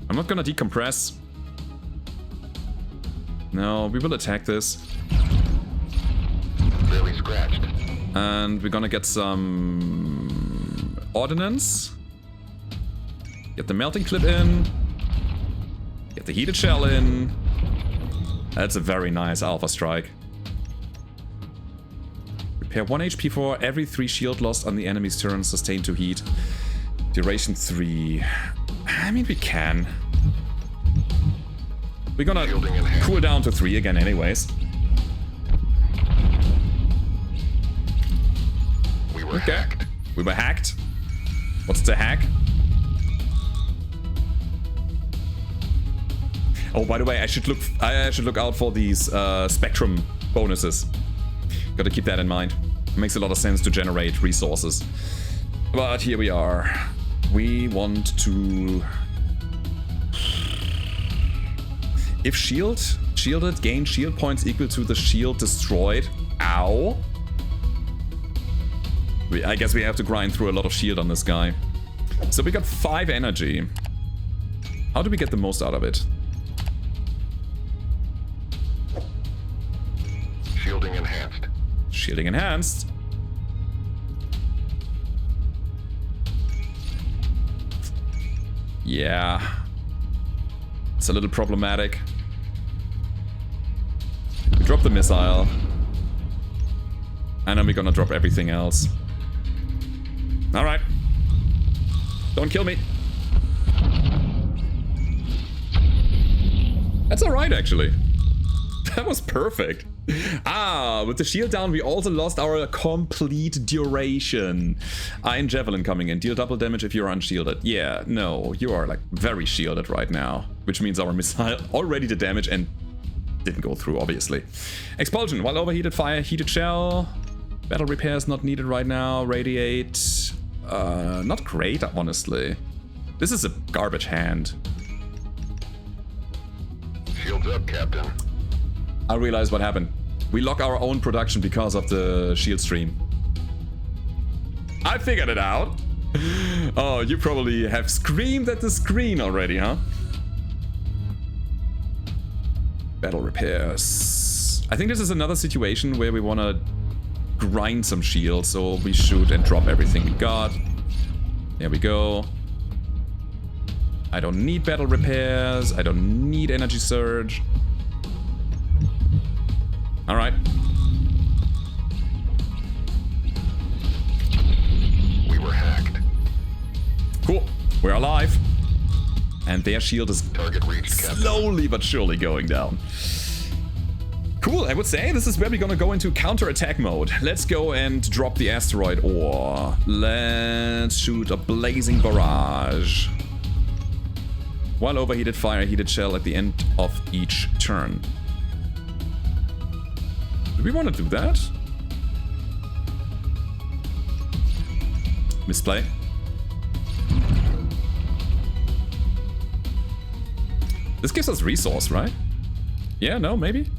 I'm not gonna decompress. No, we will attack this. Barely scratched. And we're gonna get some ordnance. Get the melting clip in. Get the heated shell in. That's a very nice alpha strike. Repair 1 HP for every 3 shield lost on the enemy's turn, sustained to heat. Duration 3. I mean, we can. We're gonna cool down to 3 again anyways. We were hacked. We were hacked. What's the hack? Oh, by the way, I should look out for these spectrum bonuses. Gotta keep that in mind. It makes a lot of sense to generate resources. But here we are. We want to... If shielded, gain shield points equal to the shield destroyed. Ow. I guess we have to grind through a lot of shield on this guy. So we got 5 energy. How do we get the most out of it? Shielding enhanced. Shielding enhanced. Yeah. It's a little problematic. We drop the missile. And then we're gonna drop everything else. Alright. Don't kill me. That's alright, actually. That was perfect. With the shield down, we also lost our complete duration. Iron Javelin coming in. Deal double damage if you're unshielded. Yeah, no, you are like very shielded right now. Which means our missile already did damage and didn't go through, obviously. Expulsion. While overheated, fire heated shell. Battle repairs not needed right now. Radiate. Not great, honestly. This is a garbage hand. Shields up, Captain. I realized what happened. We lock our own production because of the shield stream. I figured it out. Oh, you probably have screamed at the screen already, huh? Battle repairs. I think this is another situation where we want to grind some shield, so we shoot and drop everything we got. There we go. I don't need battle repairs. I don't need energy surge. All right. We were hacked. Cool. We're alive. And their shield is Target reached, Captain. slowly but surely going down. Cool, I would say this is where we're gonna go into counter-attack mode. Let's go and drop the asteroid ore. Let's shoot a blazing barrage. While overheated, fire heated shell at the end of each turn. Do we want to do that? Misplay. This gives us resource, right? Yeah, no, maybe?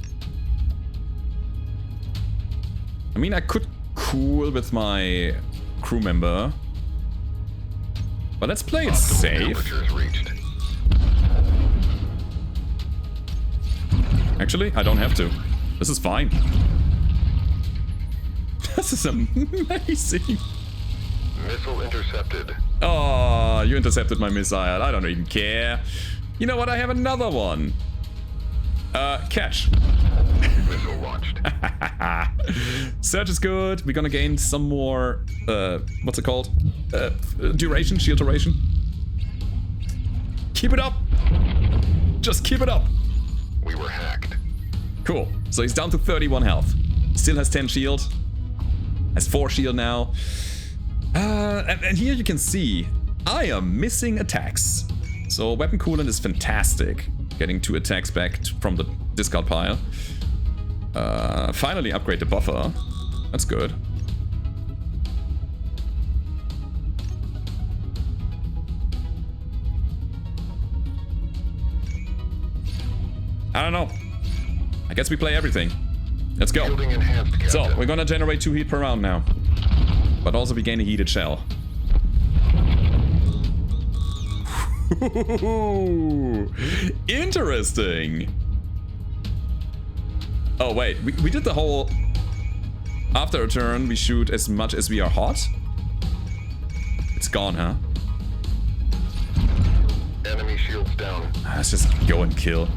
I mean, I could cool with my crew member. But let's play it safe. Actually, I don't have to. This is fine. This is amazing. Missile intercepted. Oh, you intercepted my missile. I don't even care. You know what? I have another one. Catch. Missile launched. Search is good. We're gonna gain some more, what's it called? Duration, shield duration. Keep it up. Just keep it up. We were hacked. Cool. So he's down to 31 health. Still has 10 shield. Has 4 shield now. And here you can see, I am missing attacks. So weapon coolant is fantastic. Getting 2 attacks back from the discard pile. Finally upgrade the buffer. That's good. I don't know. I guess we play everything. Let's go. Shielding enhanced, Captain. So, we're gonna generate 2 heat per round now. But also we gain a heated shell. Interesting. Oh wait, we did the whole... After a turn, we shoot as much as we are hot. It's gone, huh? Enemy shields down. Let's just go and kill.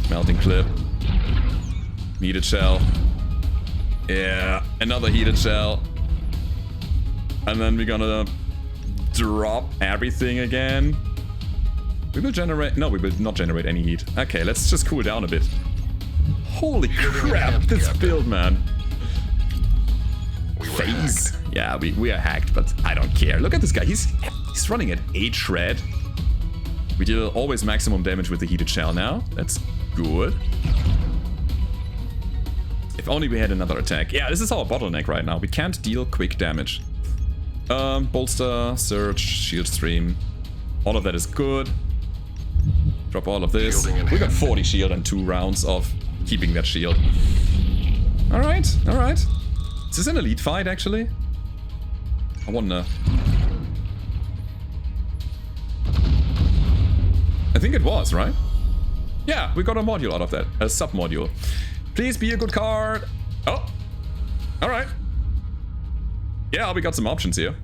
Melting clip. Heated shell. Yeah, another heated shell. And then we're gonna drop everything again. We will generate... No, we will not generate any heat. Okay, let's just cool down a bit. Holy crap, this build, man. We were Phase. hacked. Yeah, we are hacked, but I don't care. Look at this guy. He's running at 8 shred. We deal always maximum damage with the heated shell now. That's good. If only we had another attack. Yeah, this is our bottleneck right now. We can't deal quick damage. Bolster, surge, shield stream. All of that is good. Drop all of this. We got 40 shield and 2 rounds of keeping that shield. Alright, alright. Is this an elite fight, actually? I wonder. I think it was, right? Yeah, we got a module out of that. A sub-module. Please be a good card. Oh. Alright. Yeah, we got some options here.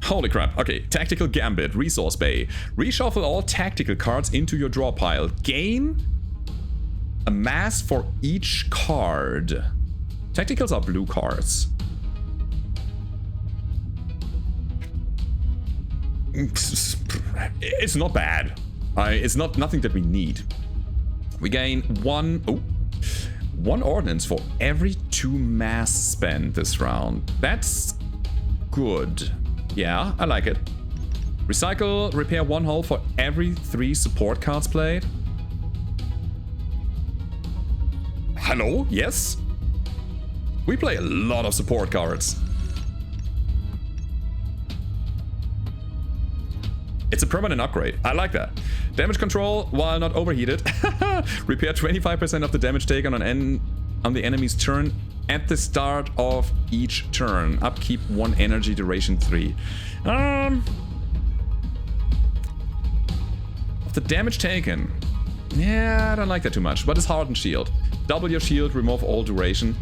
Holy crap. Okay, Tactical Gambit, Resource Bay. Reshuffle all tactical cards into your draw pile. Gain a mass for each card. Tacticals are blue cards. It's not bad. It's nothing that we need. We gain one ordnance for every 2 mass spent this round. That's good. Yeah, I like it. Recycle, repair 1 hull for every 3 support cards played. Hello? Yes? We play a lot of support cards. It's a permanent upgrade. I like that. Damage control while not overheated. Repair 25% of the damage taken on the enemy's turn at the start of each turn. Upkeep 1 energy, duration 3. Of the damage taken. Yeah, I don't like that too much. What is hardened shield? Double your shield, remove all duration.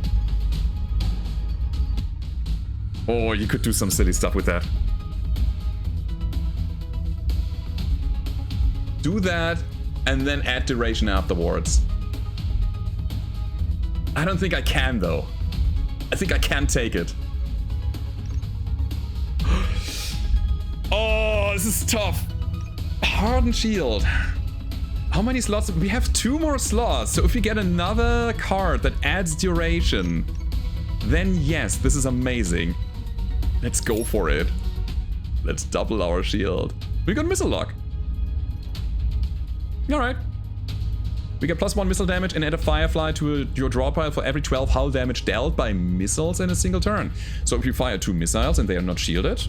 Oh, you could do some silly stuff with that. Do that and then add duration afterwards. I don't think I can though. I think I can take it. Oh, this is tough. Hardened shield. How many slots? We have 2 more slots. So if we get another card that adds duration, then yes, this is amazing. Let's go for it. Let's double our shield. We got missile lock. Alright. We get +1 missile damage and add a firefly to your draw pile for every 12 hull damage dealt by missiles in a single turn. So if you fire 2 missiles and they are not shielded,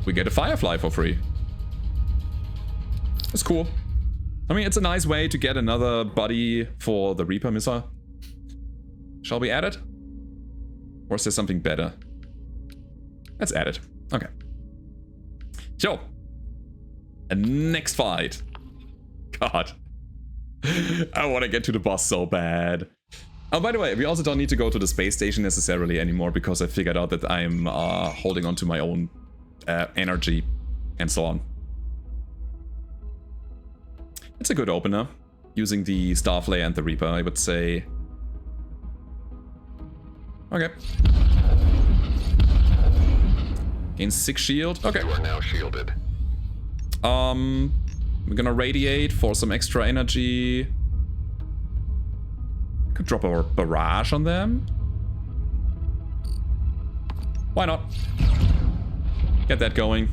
we get a firefly for free. That's cool. I mean, it's a nice way to get another buddy for the Reaper missile. Shall we add it? Or is there something better? Let's add it. Okay. So. And next fight. God. I want to get to the boss so bad. Oh, by the way, we also don't need to go to the space station necessarily anymore because I figured out that I'm holding on to my own energy and so on. It's a good opener. Using the Starflare and the Reaper, I would say. Okay. Gain 6 shield. Okay. You are now shielded. We're gonna radiate for some extra energy. Could drop our barrage on them. Why not? Get that going.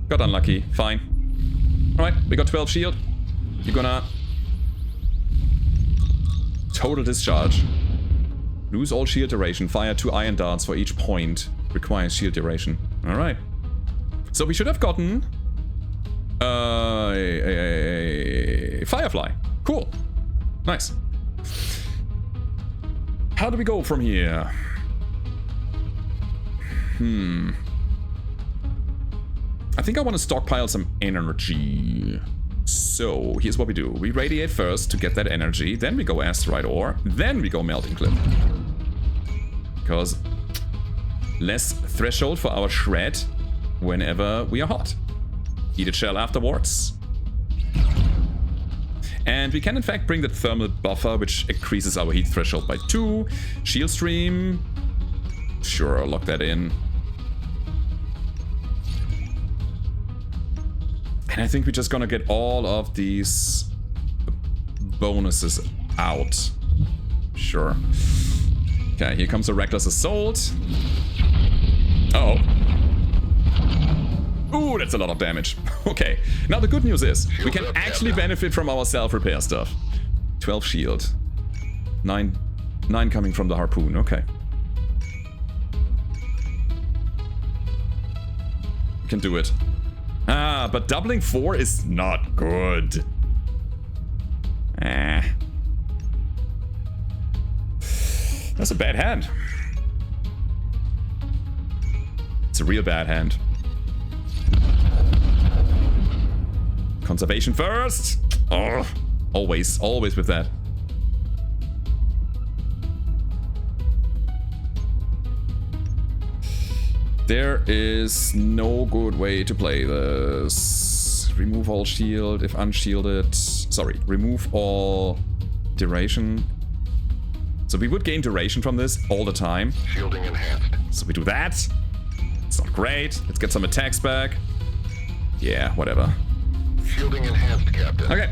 Got unlucky. Fine. Alright, we got 12 shield. You're gonna... Total discharge. Lose all shield duration. Fire 2 iron darts for each point. Requires shield duration. Alright. So we should have gotten... a firefly. Cool. Nice. How do we go from here? I think I want to stockpile some energy. So, here's what we do. We radiate first to get that energy, then we go asteroid ore, then we go melting clip. Because less threshold for our shred, whenever we are hot. Heated shell afterwards. And we can in fact bring the thermal buffer, which increases our heat threshold by 2. Shield stream. Sure, I'll lock that in. And I think we're just gonna get all of these bonuses out. Sure. Okay, here comes a Reckless Assault. Uh-oh. Ooh, that's a lot of damage. Okay, now the good news is we can actually benefit from our self-repair stuff. 12 shield. 9 coming from the harpoon, okay. We can do it. Ah, but doubling 4 is not good. That's a bad hand. It's a real bad hand. Conservation first. Oh, always with that. There is no good way to play this. Remove all shield if unshielded. Sorry, remove all duration. So we would gain duration from this all the time. Shielding enhanced. So we do that. It's not great. Let's get some attacks back. Yeah, whatever. Shielding enhanced, Captain. Okay.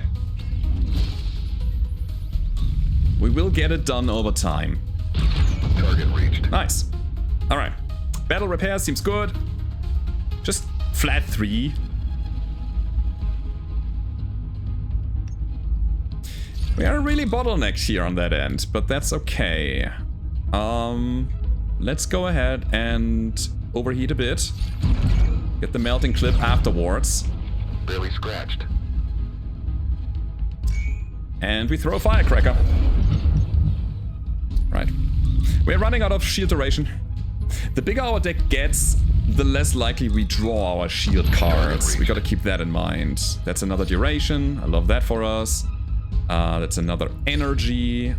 We will get it done over time. Target reached. Nice. Alright. Battle repair seems good. Just flat 3. We are really bottlenecked here on that end, but that's okay. Let's go ahead and overheat a bit. Get the melting clip afterwards. Barely scratched. And we throw a firecracker. Right. We're running out of shield duration. The bigger our deck gets, the less likely we draw our shield cards. We gotta keep that in mind. That's another duration. I love that for us. That's another energy.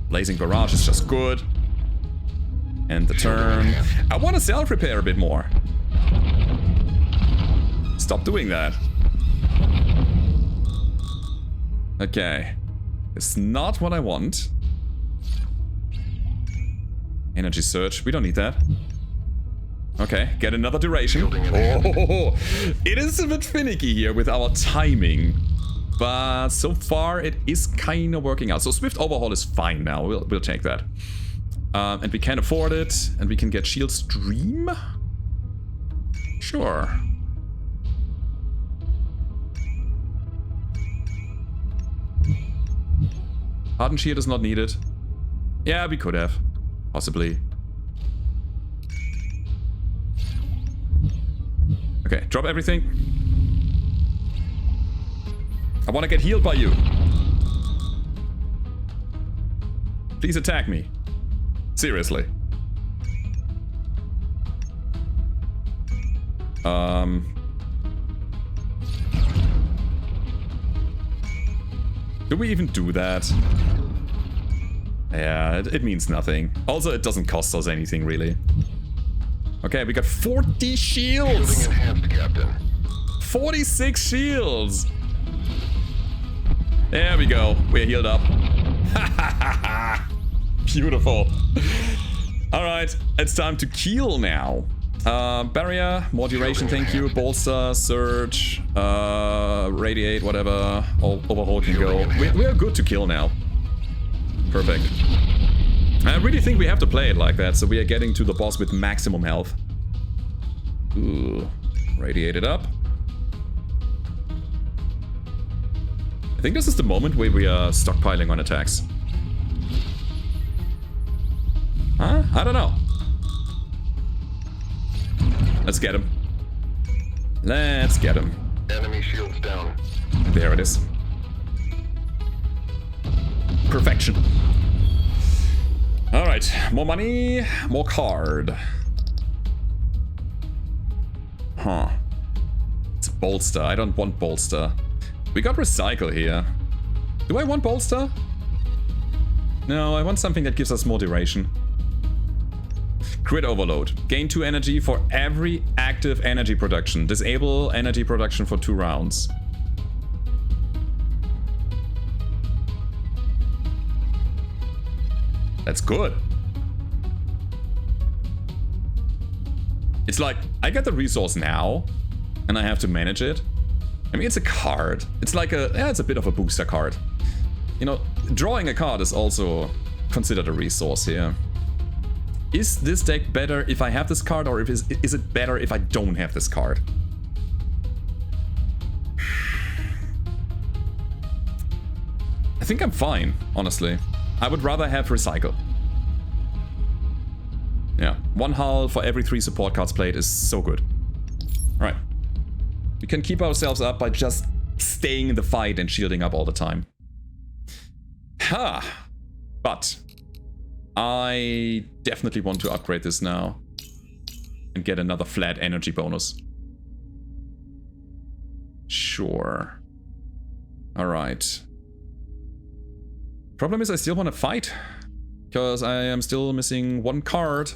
Blazing Barrage is just good. And the turn. I want to self-repair a bit more. Stop doing that. Okay. It's not what I want. Energy Surge. We don't need that. Okay, get another duration. Oh, it is a bit finicky here with our timing. But so far it is kind of working out. So Swift Overhaul is fine now. We'll take that. And we can afford it. And we can get Shield Stream. Sure. Hardened Shield is not needed. Yeah, we could have. Possibly. Okay, drop everything. I want to get healed by you. Please attack me. Seriously. Do we even do that? Yeah, it means nothing. Also, it doesn't cost us anything, really. Okay, we got 40 shields! Shielding enhanced, Captain. 46 shields! There we go. We're healed up. Beautiful. Alright, it's time to kill now. Barrier, more duration, thank you. Bolster, Surge, Radiate, whatever. Overhaul can go. We're good to kill now. Perfect. I really think we have to play it like that, so we are getting to the boss with maximum health. Ooh. Radiate it up. I think this is the moment where we are stockpiling on attacks. Huh? I don't know. Let's get him. Let's get him. Enemy shields down. There it is. Perfection. Alright, more money, more card. Huh. It's bolster. I don't want bolster. We got recycle here. Do I want bolster? No, I want something that gives us more duration. Grid overload. Gain 2 energy for every active energy production. Disable energy production for 2 rounds. That's good. It's like, I get the resource now, and I have to manage it. I mean, it's a card. It's like it's a bit of a booster card. You know, drawing a card is also considered a resource here. Is this deck better if I have this card, or is it better if I don't have this card? I think I'm fine, honestly. I would rather have recycle. Yeah, 1 hull for every 3 support cards played is so good. Alright. We can keep ourselves up by just staying in the fight and shielding up all the time. Ha! But I definitely want to upgrade this now and get another flat energy bonus. Sure. Alright. Problem is I still want to fight, because I am still missing 1 card.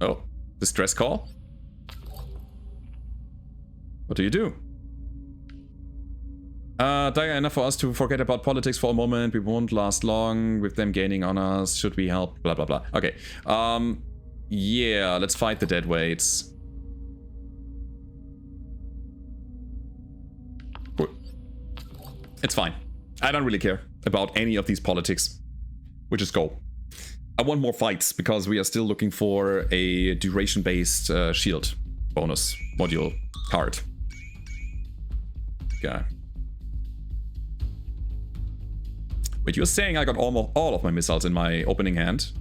Oh, distress call? What do you do? Dire enough for us to forget about politics for a moment. We won't last long with them gaining on us. Should we help? Blah, blah, blah. Okay. Yeah, let's fight the dead weights. Cool. It's fine. I don't really care about any of these politics. We just go. I want more fights, because we are still looking for a duration-based shield bonus module card. Okay. Wait, you're saying I got almost all of my missiles in my opening hand?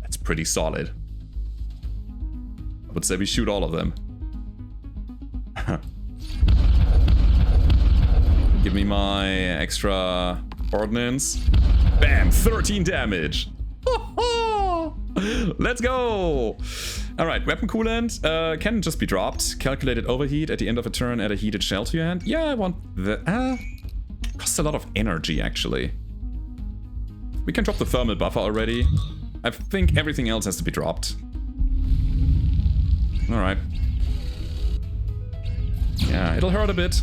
That's pretty solid. I would say we shoot all of them. Give me my extra ordnance. Bam! 13 damage! Let's go! Alright, weapon coolant can just be dropped. Calculated overheat at the end of a turn, add a heated shell to your hand. Yeah, I want the... costs a lot of energy, actually. We can drop the thermal buffer already. I think everything else has to be dropped. Alright. Yeah, it'll hurt a bit.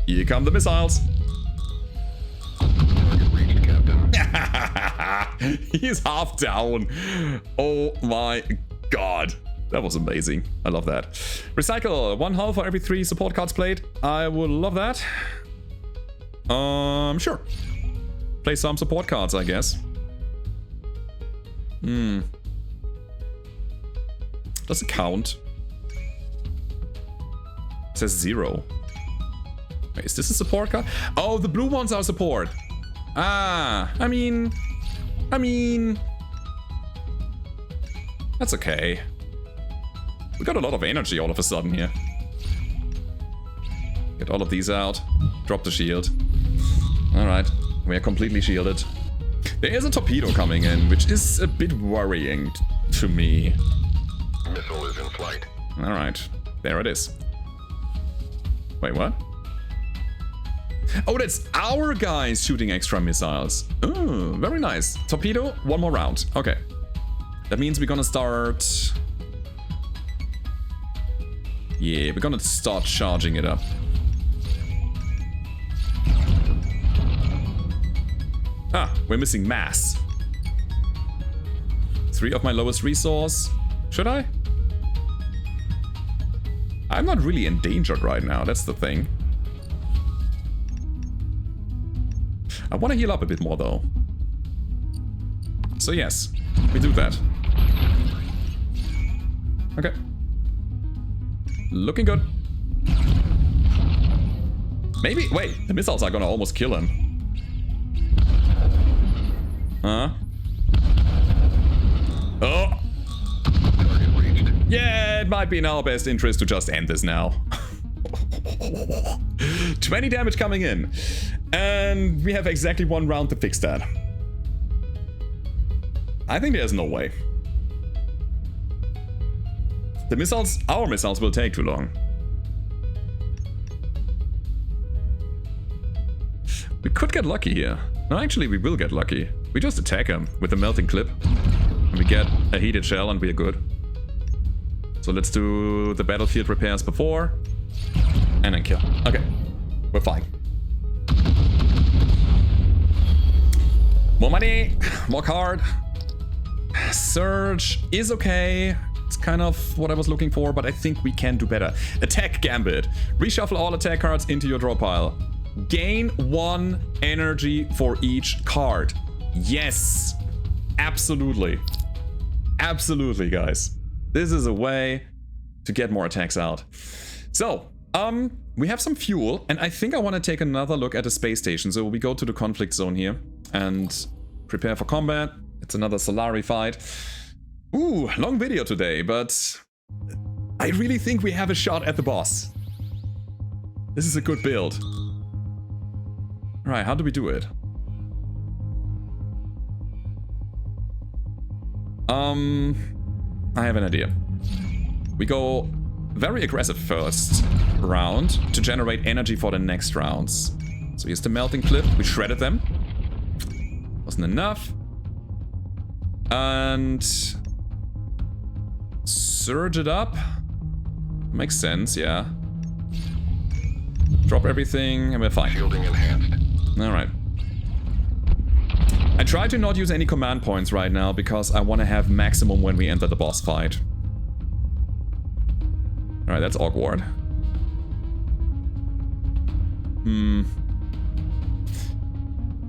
Here come the missiles. Reached, Captain. He's half down. Oh my god. That was amazing. I love that. Recycle. 1 hull for every 3 support cards played. I would love that. Sure. Play some support cards, I guess. Does it count? It says 0. Wait, is this a support card? Oh, the blue ones are support. Ah, I mean... That's okay. We got a lot of energy all of a sudden here. Get all of these out. Drop the shield. Alright, we are completely shielded. There is a torpedo coming in, which is a bit worrying to me. Missile is in flight. Alright, there it is. Wait, what? Oh, that's our guys shooting extra missiles. Oh, very nice. Torpedo, 1 more round. Okay. That means we're gonna start... Yeah, we're gonna start charging it up. Ah, we're missing mass. 3 of my lowest resource. Should I? I'm not really endangered right now, that's the thing. I want to heal up a bit more though. So yes, we do that. Okay. Looking good. Maybe, wait, the missiles are gonna almost kill him. Huh? Oh! Target reached. Yeah, it might be in our best interest to just end this now. 20 damage coming in. And we have exactly 1 round to fix that. I think there's no way. The missiles, our missiles will take too long. We could get lucky here. No, actually we will get lucky. We just attack him with the melting clip. And we get a heated shell and we're good. So let's do the battlefield repairs before. And then kill. Okay. We're fine. More money. More card. Surge is okay. It's kind of what I was looking for, but I think we can do better. Attack Gambit. Reshuffle all attack cards into your draw pile. Gain 1 energy for each card. Yes. Absolutely. Absolutely, guys. This is a way to get more attacks out. So, we have some fuel, and I think I want to take another look at the space station. So we go to the conflict zone here and prepare for combat. It's another Solari fight. Ooh, long video today, but I really think we have a shot at the boss. This is a good build. Alright, how do we do it? I have an idea. We go very aggressive first round to generate energy for the next rounds. So here's the melting clip. We shredded them. Wasn't enough. And surge it up. Makes sense, yeah. Drop everything and we're fine. Shielding enhanced. Alright. I try to not use any command points right now because I want to have maximum when we enter the boss fight. Alright, that's awkward.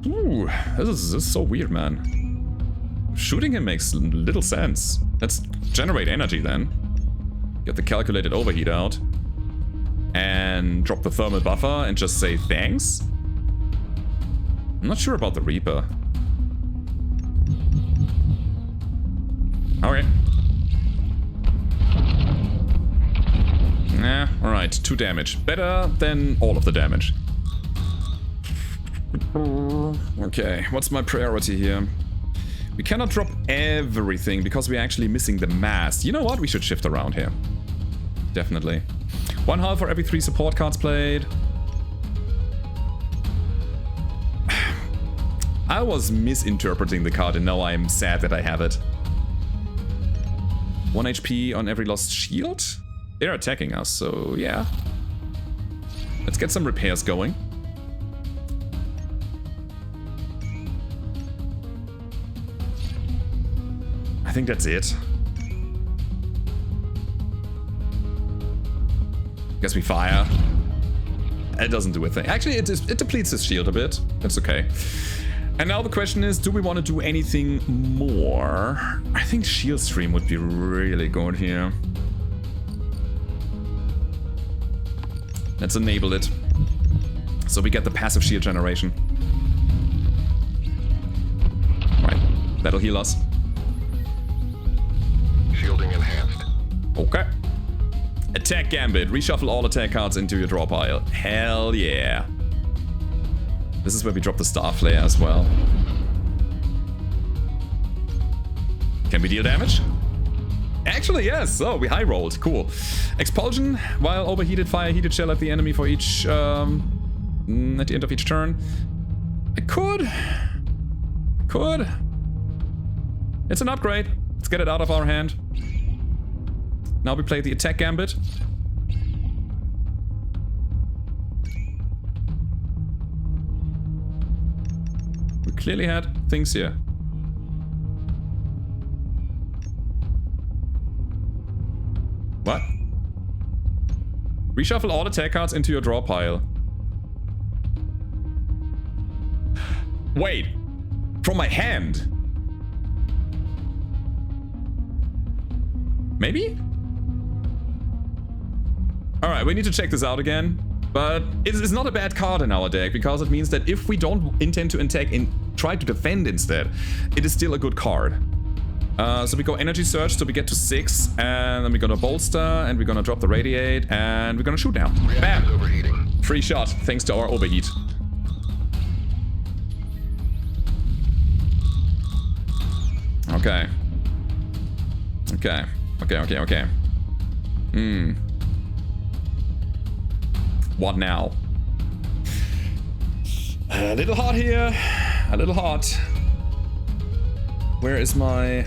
Ooh, this is so weird, man. Shooting him makes little sense. Let's generate energy then. Get the calculated overheat out. And drop the thermal buffer and just say thanks. I'm not sure about the Reaper. Okay. Nah, alright, 2 damage. Better than all of the damage. Okay, what's my priority here? We cannot drop everything because we're actually missing the mast. You know what? We should shift around here. Definitely. 1 hull for every 3 support cards played. I was misinterpreting the card and now I'm sad that I have it. 1 HP on every lost shield? They're attacking us, so yeah. Let's get some repairs going. I think that's it. Guess we fire. It doesn't do a thing. Actually, it depletes his shield a bit. That's okay. And now the question is, do we want to do anything more? I think shield stream would be really good here. Let's enable it. So we get the passive shield generation. Right, that'll heal us. Shielding enhanced. Okay. Attack Gambit. Reshuffle all attack cards into your draw pile. Hell yeah. This is where we drop the Star Flare as well. Can we deal damage? Actually, yes. Oh, we high rolled. Cool. Expulsion. While overheated, fire heated shell at the enemy for each... at the end of each turn. I could. It's an upgrade. Let's get it out of our hand. Now we play the attack Gambit. We clearly had things here. What? Reshuffle all attack cards into your draw pile. Wait. From my hand? Maybe? Alright, we need to check this out again. But it's not a bad card in our deck, because it means that if we don't intend to attack and try to defend instead, it is still a good card. So we go Energy Surge, so we get to 6, and then we're gonna Bolster, and we're gonna drop the Radiate, and we're gonna shoot now. Bam! Overheating. Free shot, thanks to our overheat. Okay. Okay. What now? A little hot here. A little hot. Where is my...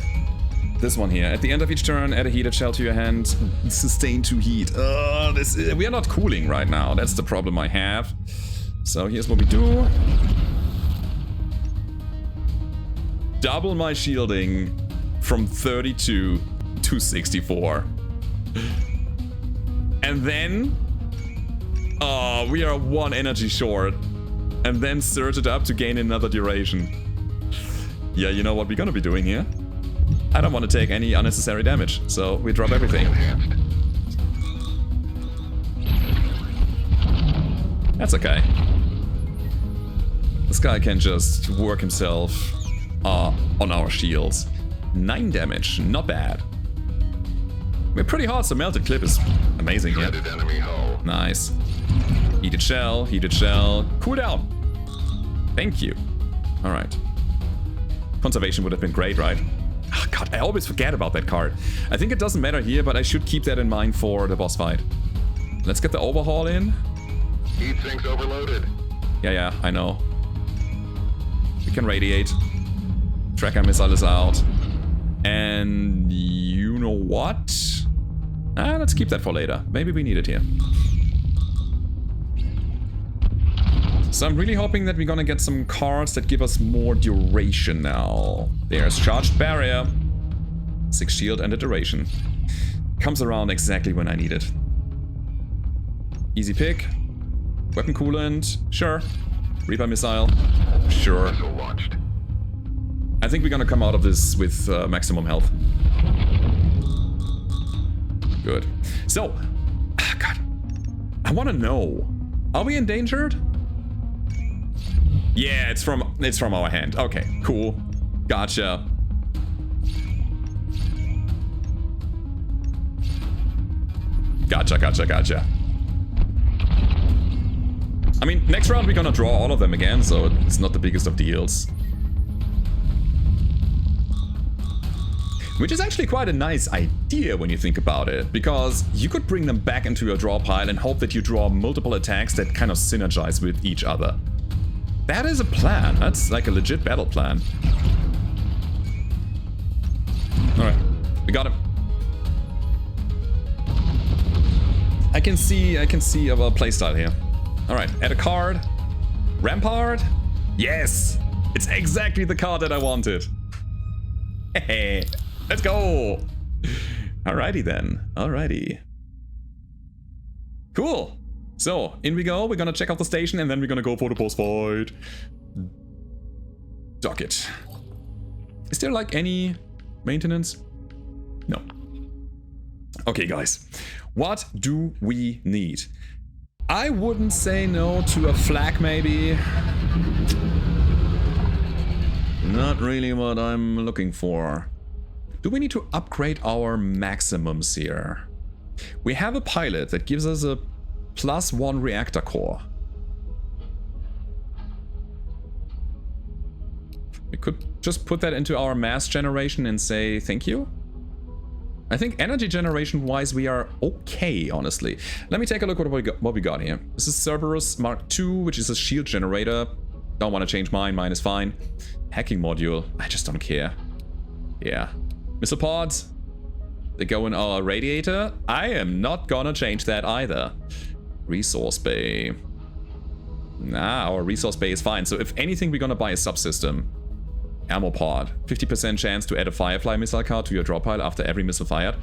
This one here. At the end of each turn, add a heated shell to your hand. Sustain 2 heat. We are not cooling right now. That's the problem I have. So here's what we do. Double my shielding from 32 to 64. And then... we are 1 energy short. And then surge it up to gain another duration. Yeah, you know what we're gonna be doing here? I don't want to take any unnecessary damage, so we drop everything. That's okay. This guy can just work himself on our shields. 9 damage, not bad. We're pretty hot, so melted clip is amazing here. Nice. Heated shell, cool down. Thank you. Alright. Conservation would have been great, right? Oh, God, I always forget about that card. I think it doesn't matter here, but I should keep that in mind for the boss fight. Let's get the overhaul in. Heat sink's overloaded. Yeah, I know. We can radiate. Tracker missile is out. And you know what? Let's keep that for later. Maybe we need it here. So I'm really hoping that we're gonna get some cards that give us more duration now. There's Charged Barrier, 6 shield and a duration. Comes around exactly when I need it. Easy pick. Weapon coolant, sure. Reaper missile, sure. I think we're gonna come out of this with maximum health. Good. So, God, I wanna know, are we endangered? Yeah, it's from our hand. Okay, cool. Gotcha. Gotcha. I mean, next round we're gonna draw all of them again, so it's not the biggest of deals. Which is actually quite a nice idea when you think about it, because you could bring them back into your draw pile and hope that you draw multiple attacks that kind of synergize with each other. That is a plan. That's like a legit battle plan. Alright, we got him. I can see our playstyle here. Alright, add a card. Rampart? Yes! It's exactly the card that I wanted. Hey, let's go! Alrighty then. Alrighty. Cool. So, in we go. We're gonna check out the station and then we're gonna go for the boss fight. Dock it. Is there like any maintenance? No. Okay, guys. What do we need? I wouldn't say no to a flag, maybe. Not really what I'm looking for. Do we need to upgrade our maximums here? We have a pilot that gives us a +1 reactor core. We could just put that into our mass generation and say thank you. I think energy generation wise we are okay, honestly. Let me take a look at what we got here. This is Cerberus Mark II, which is a shield generator. Don't want to change mine, mine is fine. Hacking module, I just don't care. Yeah. Missile pods, they go in our radiator. I am not gonna change that either. Resource bay. Nah, our resource bay is fine. So if anything, we're gonna buy a subsystem. Ammo pod. 50% chance to add a Firefly missile card to your draw pile after every missile fired.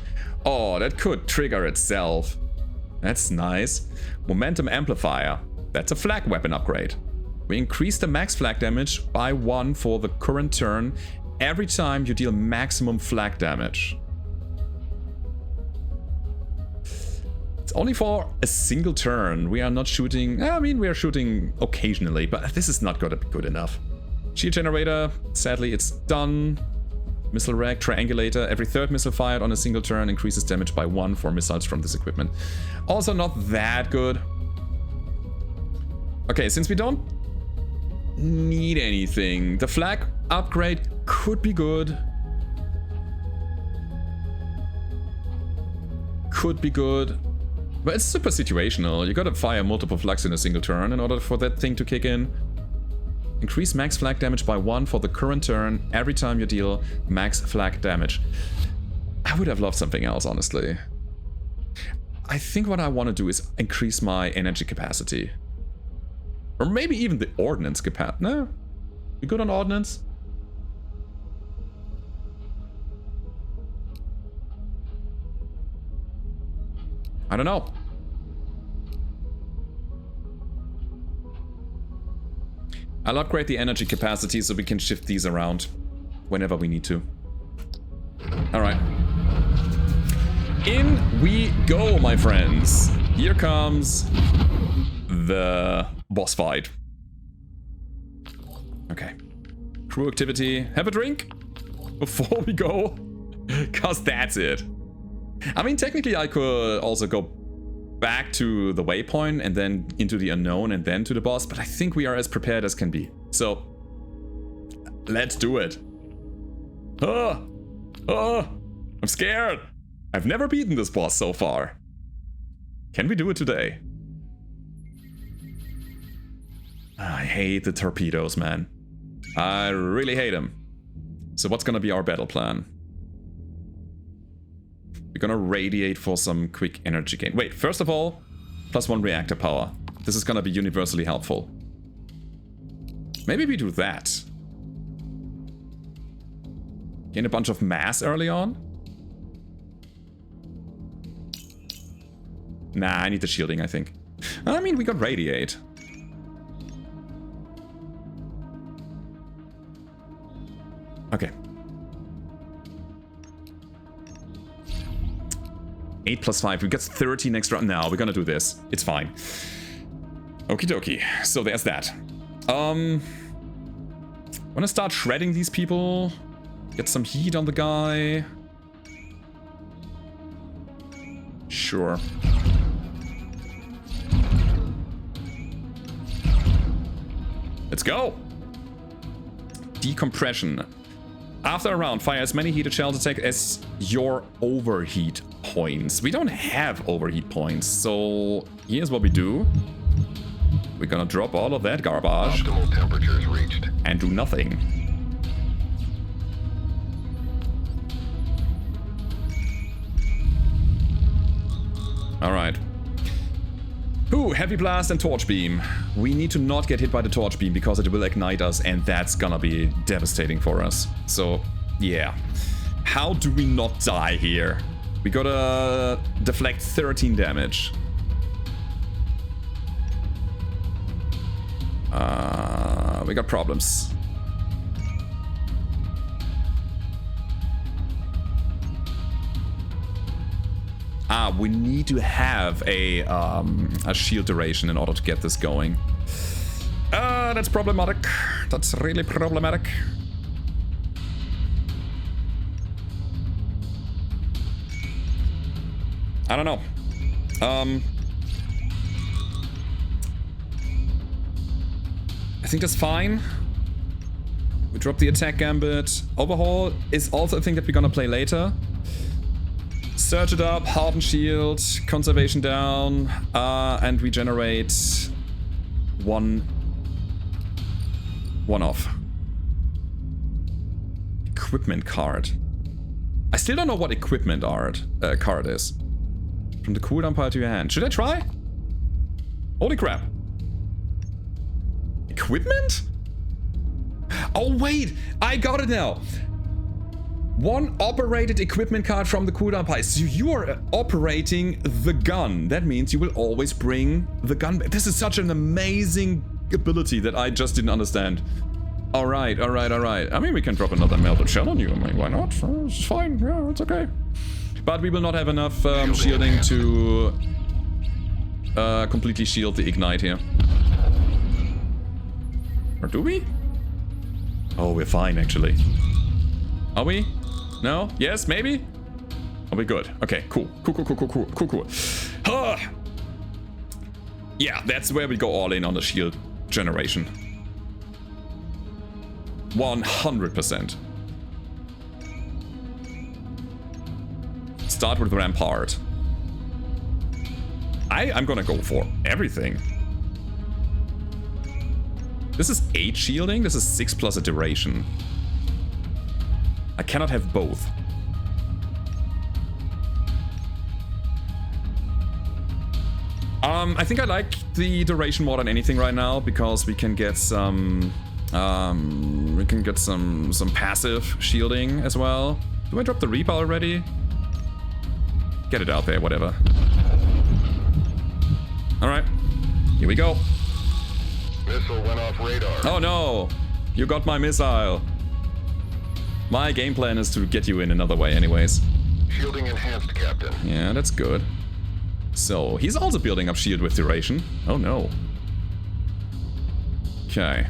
Oh, that could trigger itself. That's nice. Momentum amplifier. That's a flag weapon upgrade. We increase the max flag damage by 1 for the current turn every time you deal maximum flag damage. It's only for a single turn. We are not shooting... I mean, we are shooting occasionally, but this is not gonna be good enough. Shield generator, sadly it's done. Missile rack, triangulator. Every third missile fired on a single turn increases damage by 1 for missiles from this equipment. Also not that good. Okay, since we don't need anything, the flag upgrade could be good. Could be good. But it's super situational. You gotta fire multiple flags in a single turn in order for that thing to kick in. Increase max flak damage by 1 for the current turn every time you deal max flak damage. I would have loved something else, honestly. I think what I want to do is increase my energy capacity. Or maybe even the ordnance capacity. No? We good on ordnance? I don't know. I'll upgrade the energy capacity so we can shift these around whenever we need to. Alright. In we go, my friends. Here comes the boss fight. Okay. Crew activity. Have a drink before we go. Cause that's it. I mean, technically I could also go back to the waypoint and then into the unknown and then to the boss, but I think we are as prepared as can be. So, let's do it. I'm scared. I've never beaten this boss so far. Can we do it today? I hate the torpedoes, man. I really hate them. So what's gonna be our battle plan? We're gonna radiate for some quick energy gain. Wait, first of all, +1 reactor power. This is gonna be universally helpful. Maybe we do that. Gain a bunch of mass early on. Nah, I need the shielding, I think. I mean, we got radiate. Okay. 8 + 5. We got 30 next round. No, we're gonna do this. It's fine. Okie dokie. So there's that. Wanna start shredding these people. Get some heat on the guy. Sure. Let's go. Decompression. After a round, fire as many heated shells attack as your overheat points. We don't have overheat points, so here's what we do. We're gonna drop all of that garbage. Optimal temperatures reached. And do nothing. Alright. Ooh, heavy blast and torch beam. We need to not get hit by the torch beam because it will ignite us and that's gonna be devastating for us. So, yeah. How do we not die here? We gotta deflect 13 damage. We got problems. We need to have a shield duration in order to get this going. That's problematic. That's really problematic. I don't know. I think that's fine. We drop the attack gambit. Overhaul is also a thing that we're gonna play later. Surge it up, harden shield, conservation down, and regenerate one off. Equipment card. I still don't know what equipment card is. From the cooldown pile to your hand. Should I try? Holy crap. Equipment? Oh wait, I got it now. One operated equipment card from the cooldown pile. So you are operating the gun. That means you will always bring the gun back. This is such an amazing ability that I just didn't understand. Alright, alright, alright. I mean, we can drop another melted shell on you. I mean, why not? It's fine. Yeah, it's okay. But we will not have enough shielding to completely shield the ignite here. Or do we? Oh, we're fine, actually. Are we? No? Yes? Maybe? Are we good? Okay, cool. Cool. Yeah, that's where we go all in on the shield generation. 100%. Start with Rampart. I'm gonna go for everything. This is 8 shielding, this is 6 plus a duration. I cannot have both. I think I like the duration more than anything right now because we can get some passive shielding as well. Do I drop the Reaper already? Get it out there, whatever. Alright, here we go. Missile went off radar. Oh no! You got my missile. My game plan is to get you in another way anyways. Shielding enhanced, Captain. Yeah, that's good. So, he's also building up shield with duration. Oh no. Okay.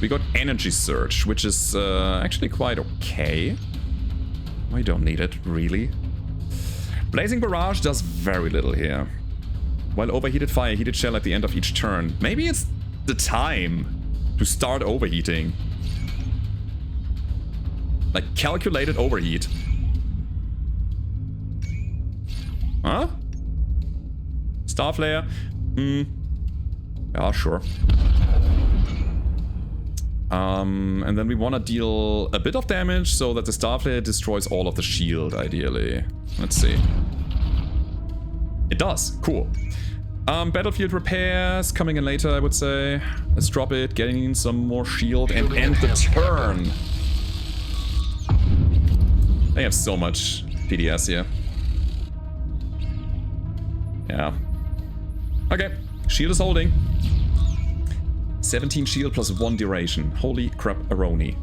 We got energy surge, which is actually quite okay. I don't need it, really. Blazing barrage does very little here. While overheated fire, heated shell at the end of each turn. Maybe it's the time to start overheating. Like calculated overheat. Huh? Star flare? Yeah, sure. And then we want to deal a bit of damage so that the Star flare destroys all of the shield, ideally. Let's see. It does. Cool. Battlefield repairs coming in later, I would say. Let's drop it, getting some more shield and end the turn. They have so much PDS here. Yeah. Okay, shield is holding. 17 shield plus 1 duration. Holy crap, Aroni.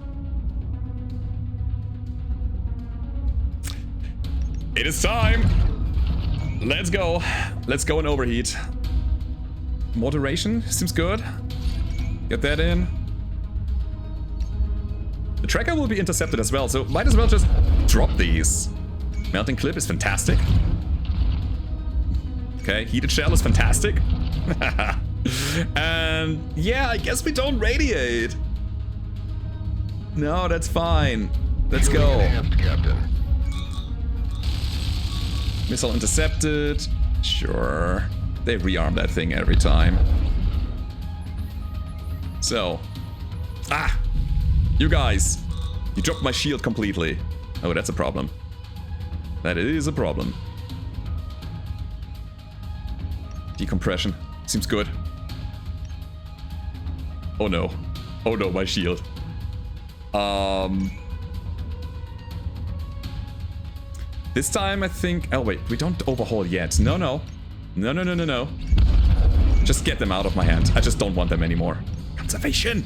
It is time! Let's go. Let's go and overheat. More duration? Seems good. Get that in. The tracker will be intercepted as well, so might as well just drop these. Melting clip is fantastic. Okay, heated shell is fantastic. And yeah, I guess we don't radiate. No, that's fine. Let's go. Missile intercepted. Sure. They rearm that thing every time. So. Ah! You guys. You dropped my shield completely. Oh, that's a problem. That is a problem. Decompression. Seems good. Oh no. Oh no, my shield. This time I think... Oh wait, we don't overhaul yet. No, no. No, no, no, no, no. Just get them out of my hand. I just don't want them anymore. Conservation!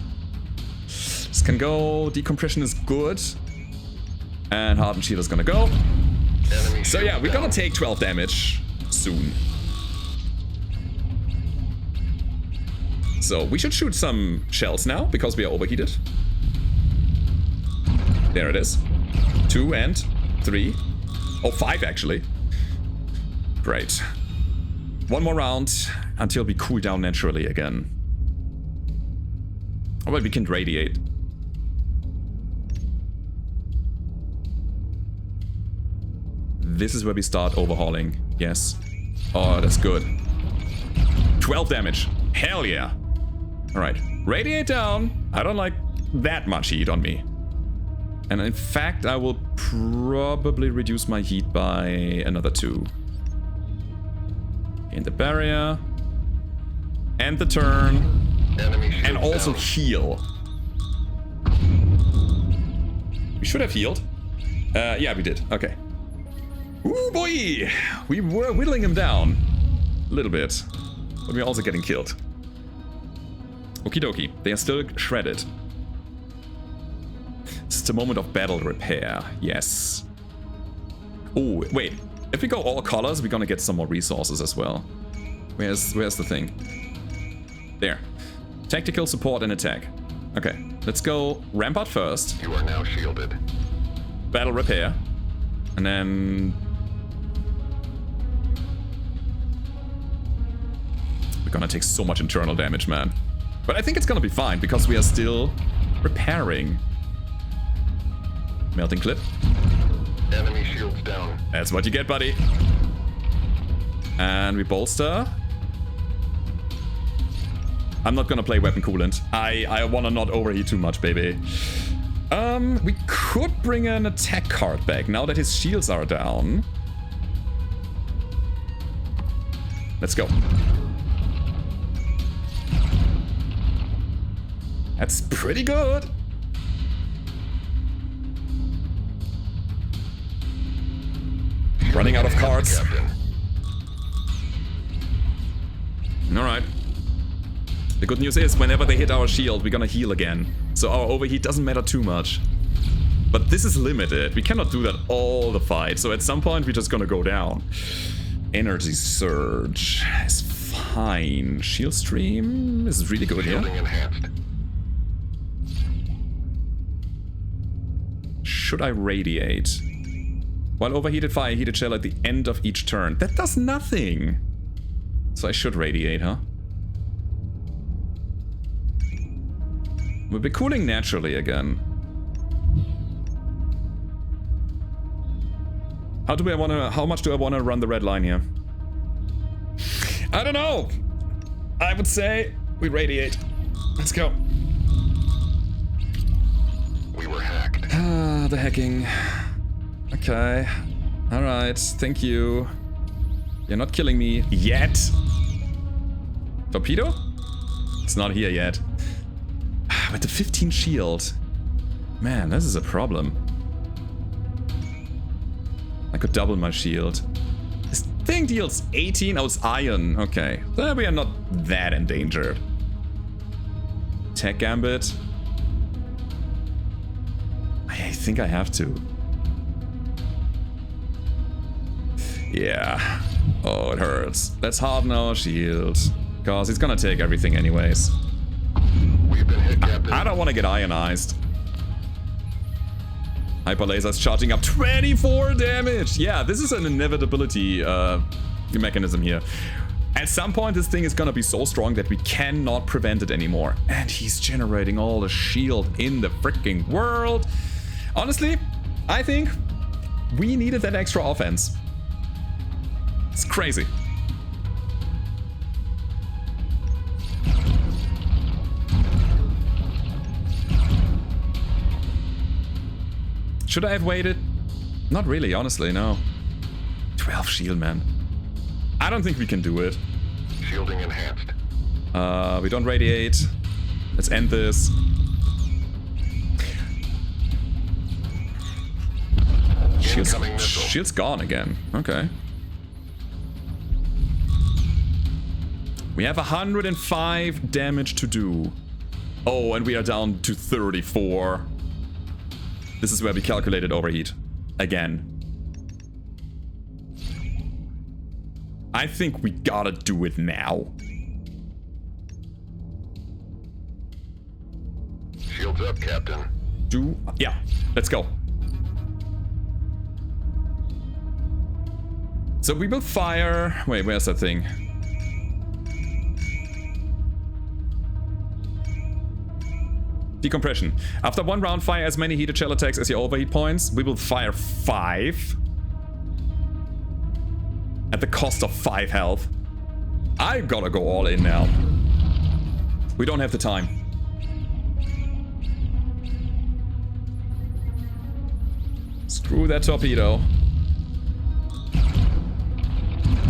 This can go. Decompression is good. And Hardened Shield is gonna go. So yeah, we're gonna take 12 damage soon. So we should shoot some shells now, because we are overheated. There it is. 2 and 3. Oh, 5 actually. Great. One more round until we cool down naturally again. Oh, well, we can radiate. This is where we start overhauling. Yes. Oh, that's good. 12 damage. Hell yeah. Alright. Radiate down. I don't like that much heat on me. And in fact, I will probably reduce my heat by another 2. In the barrier. And the turn. And also heal. We should have healed. Yeah, we did. Okay. Ooh, boy! We were whittling him down. A little bit. But we're also getting killed. Okie dokie. They are still shredded. It's a moment of battle repair. Yes. Oh, wait. If we go all colors, we're gonna get some more resources as well. Where's the thing? There. Tactical support and attack. Okay. Let's go Rampart first. You are now shielded. Battle repair. And then... we're gonna take so much internal damage, man. But I think it's gonna be fine, because we are still repairing. Melting clip. Enemy shields down. That's what you get, buddy. And we bolster. I'm not gonna play weapon coolant. I wanna not overheat too much, baby. We could bring an attack card back now that his shields are down. Let's go. That's pretty good. Running out of cards. Alright. The good news is, whenever they hit our shield, we're gonna heal again. So our overheat doesn't matter too much. But this is limited. We cannot do that all the fight. So at some point, we're just gonna go down. Energy surge is fine. Shield stream is really good here. Should I radiate? While overheated fire, heated shell at the end of each turn. That does nothing. So I should radiate, huh? We'll be cooling naturally again. How much do I wanna run the red line here? I don't know. I would say we radiate. Let's go. We were hacked. Ah, the hacking. Okay. Alright, thank you. You're not killing me yet. Torpedo? It's not here yet. With the 15 shield. Man, this is a problem. I could double my shield. This thing deals 18. Oh, it's iron. Okay. Then we are not that endangered. Tech Gambit. I think I have to. Yeah. Oh, it hurts. Let's harden our shield. Because he's gonna take everything anyways. We've been hit, Captain. I don't want to get ionized. Hyper laser's charging up 24 damage. Yeah, this is an inevitability mechanism here. At some point, this thing is gonna be so strong that we cannot prevent it anymore. And he's generating all the shield in the freaking world. Honestly, I think we needed that extra offense. It's crazy. Should I have waited? Not really, honestly, no. 12 shield, man. I don't think we can do it. Shielding enhanced. We don't radiate. Let's end this. Shield's gone again. Okay. We have 105 damage to do. Oh, and we are down to 34. This is where we calculated overheat. Again. I think we gotta do it now. Shields up, Captain. Yeah, let's go. So we will fire... Wait, where's that thing? Decompression. After one round, fire as many heated shell attacks as your overheat points. We will fire 5. At the cost of 5 health. I gotta go all in now. We don't have the time. Screw that torpedo.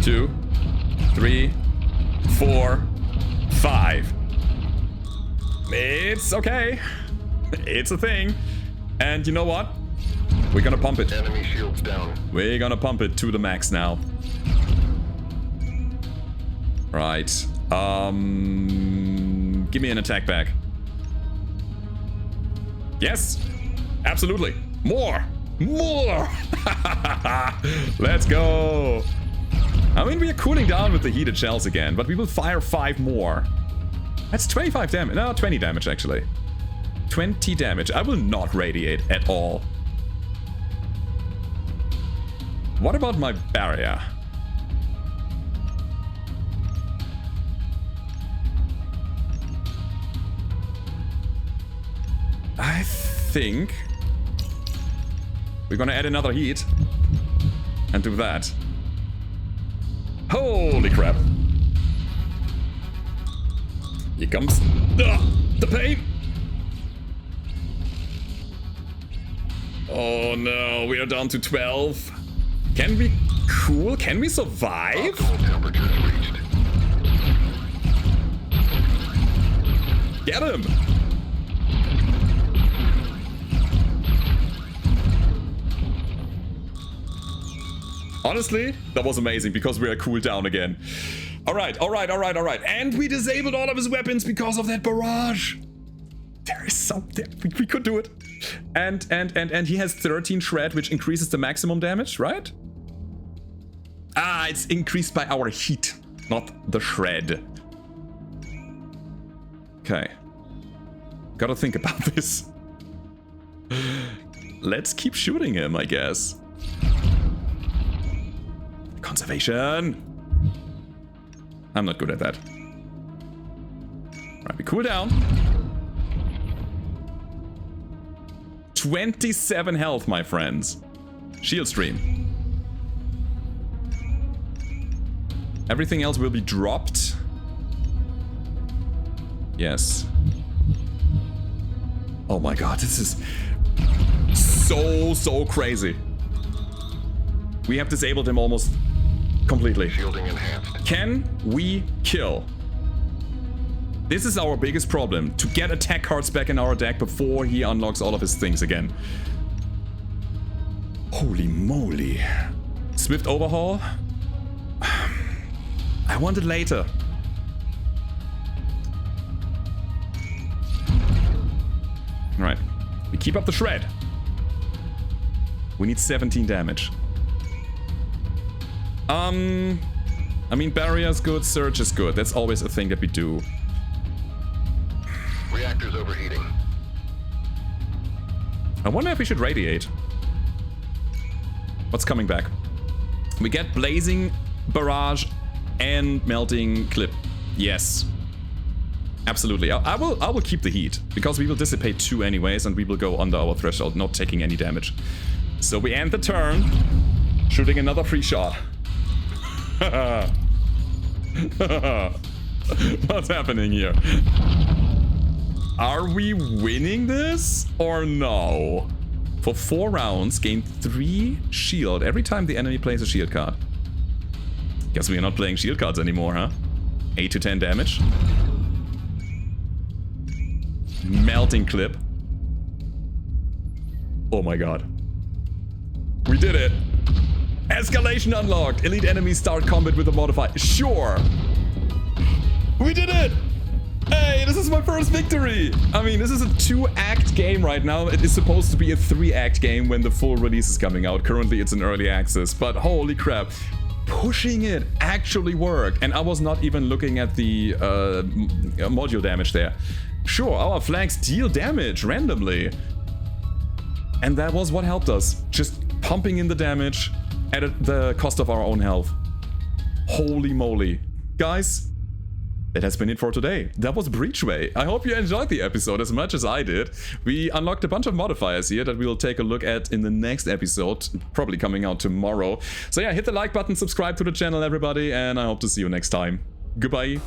2, 3, 4, 5. It's okay. It's a thing. And you know what? We're gonna pump it. Enemy shields down. We're gonna pump it to the max now. Right. Give me an attack back. Yes. Absolutely. More. More. Let's go. I mean, we are cooling down with the heated shells again, but we will fire 5 more. That's 25 damage. No, 20 damage, actually. 20 damage. I will not radiate at all. What about my barrier? I think we're gonna add another heat and do that. Holy crap. Here comes the pain. Oh no, we are down to 12. Can we cool? Can we survive? Optimal temperatures reached. Get him! Honestly, that was amazing because we are cooled down again. Alright. And we disabled all of his weapons because of that barrage. There is something. We could do it. And he has 13 shred, which increases the maximum damage, right? Ah, it's increased by our heat, not the shred. Okay. Gotta think about this. Let's keep shooting him, I guess. Conservation. I'm not good at that. Right, we cool down. 27 health, my friends. Shield stream. Everything else will be dropped. Yes. Oh my god, this is so crazy. We have disabled him almost completely. Shielding enhanced. Can we kill? This is our biggest problem. To get attack cards back in our deck before he unlocks all of his things again. Holy moly. Swift overhaul? I want it later. Alright. We keep up the shred. We need 17 damage. I mean, barrier is good, surge is good. That's always a thing that we do. Reactors overheating. I wonder if we should radiate. What's coming back? We get blazing barrage and melting clip. Yes. Absolutely. I will keep the heat because we will dissipate 2 anyways and we will go under our threshold, not taking any damage. So we end the turn shooting another free shot. What's happening here? Are we winning this or no? For 4 rounds, gain 3 shield every time the enemy plays a shield card. Guess we are not playing shield cards anymore, huh? 8 to 10 damage. Melting clip. Oh my god. We did it! Escalation unlocked! Elite enemies start combat with a modifier. Sure! We did it! Hey, this is my first victory! I mean, this is a 2-act game right now. It is supposed to be a 3-act game when the full release is coming out. Currently, it's in early access, but holy crap. Pushing it actually worked, and I was not even looking at the module damage there. Sure, our flags deal damage randomly. And that was what helped us. Just pumping in the damage at the cost of our own health. Holy moly. Guys, that has been it for today. That was Breachway. I hope you enjoyed the episode as much as I did. We unlocked a bunch of modifiers here that we will take a look at in the next episode, probably coming out tomorrow. So yeah, hit the like button, subscribe to the channel, everybody, and I hope to see you next time. Goodbye.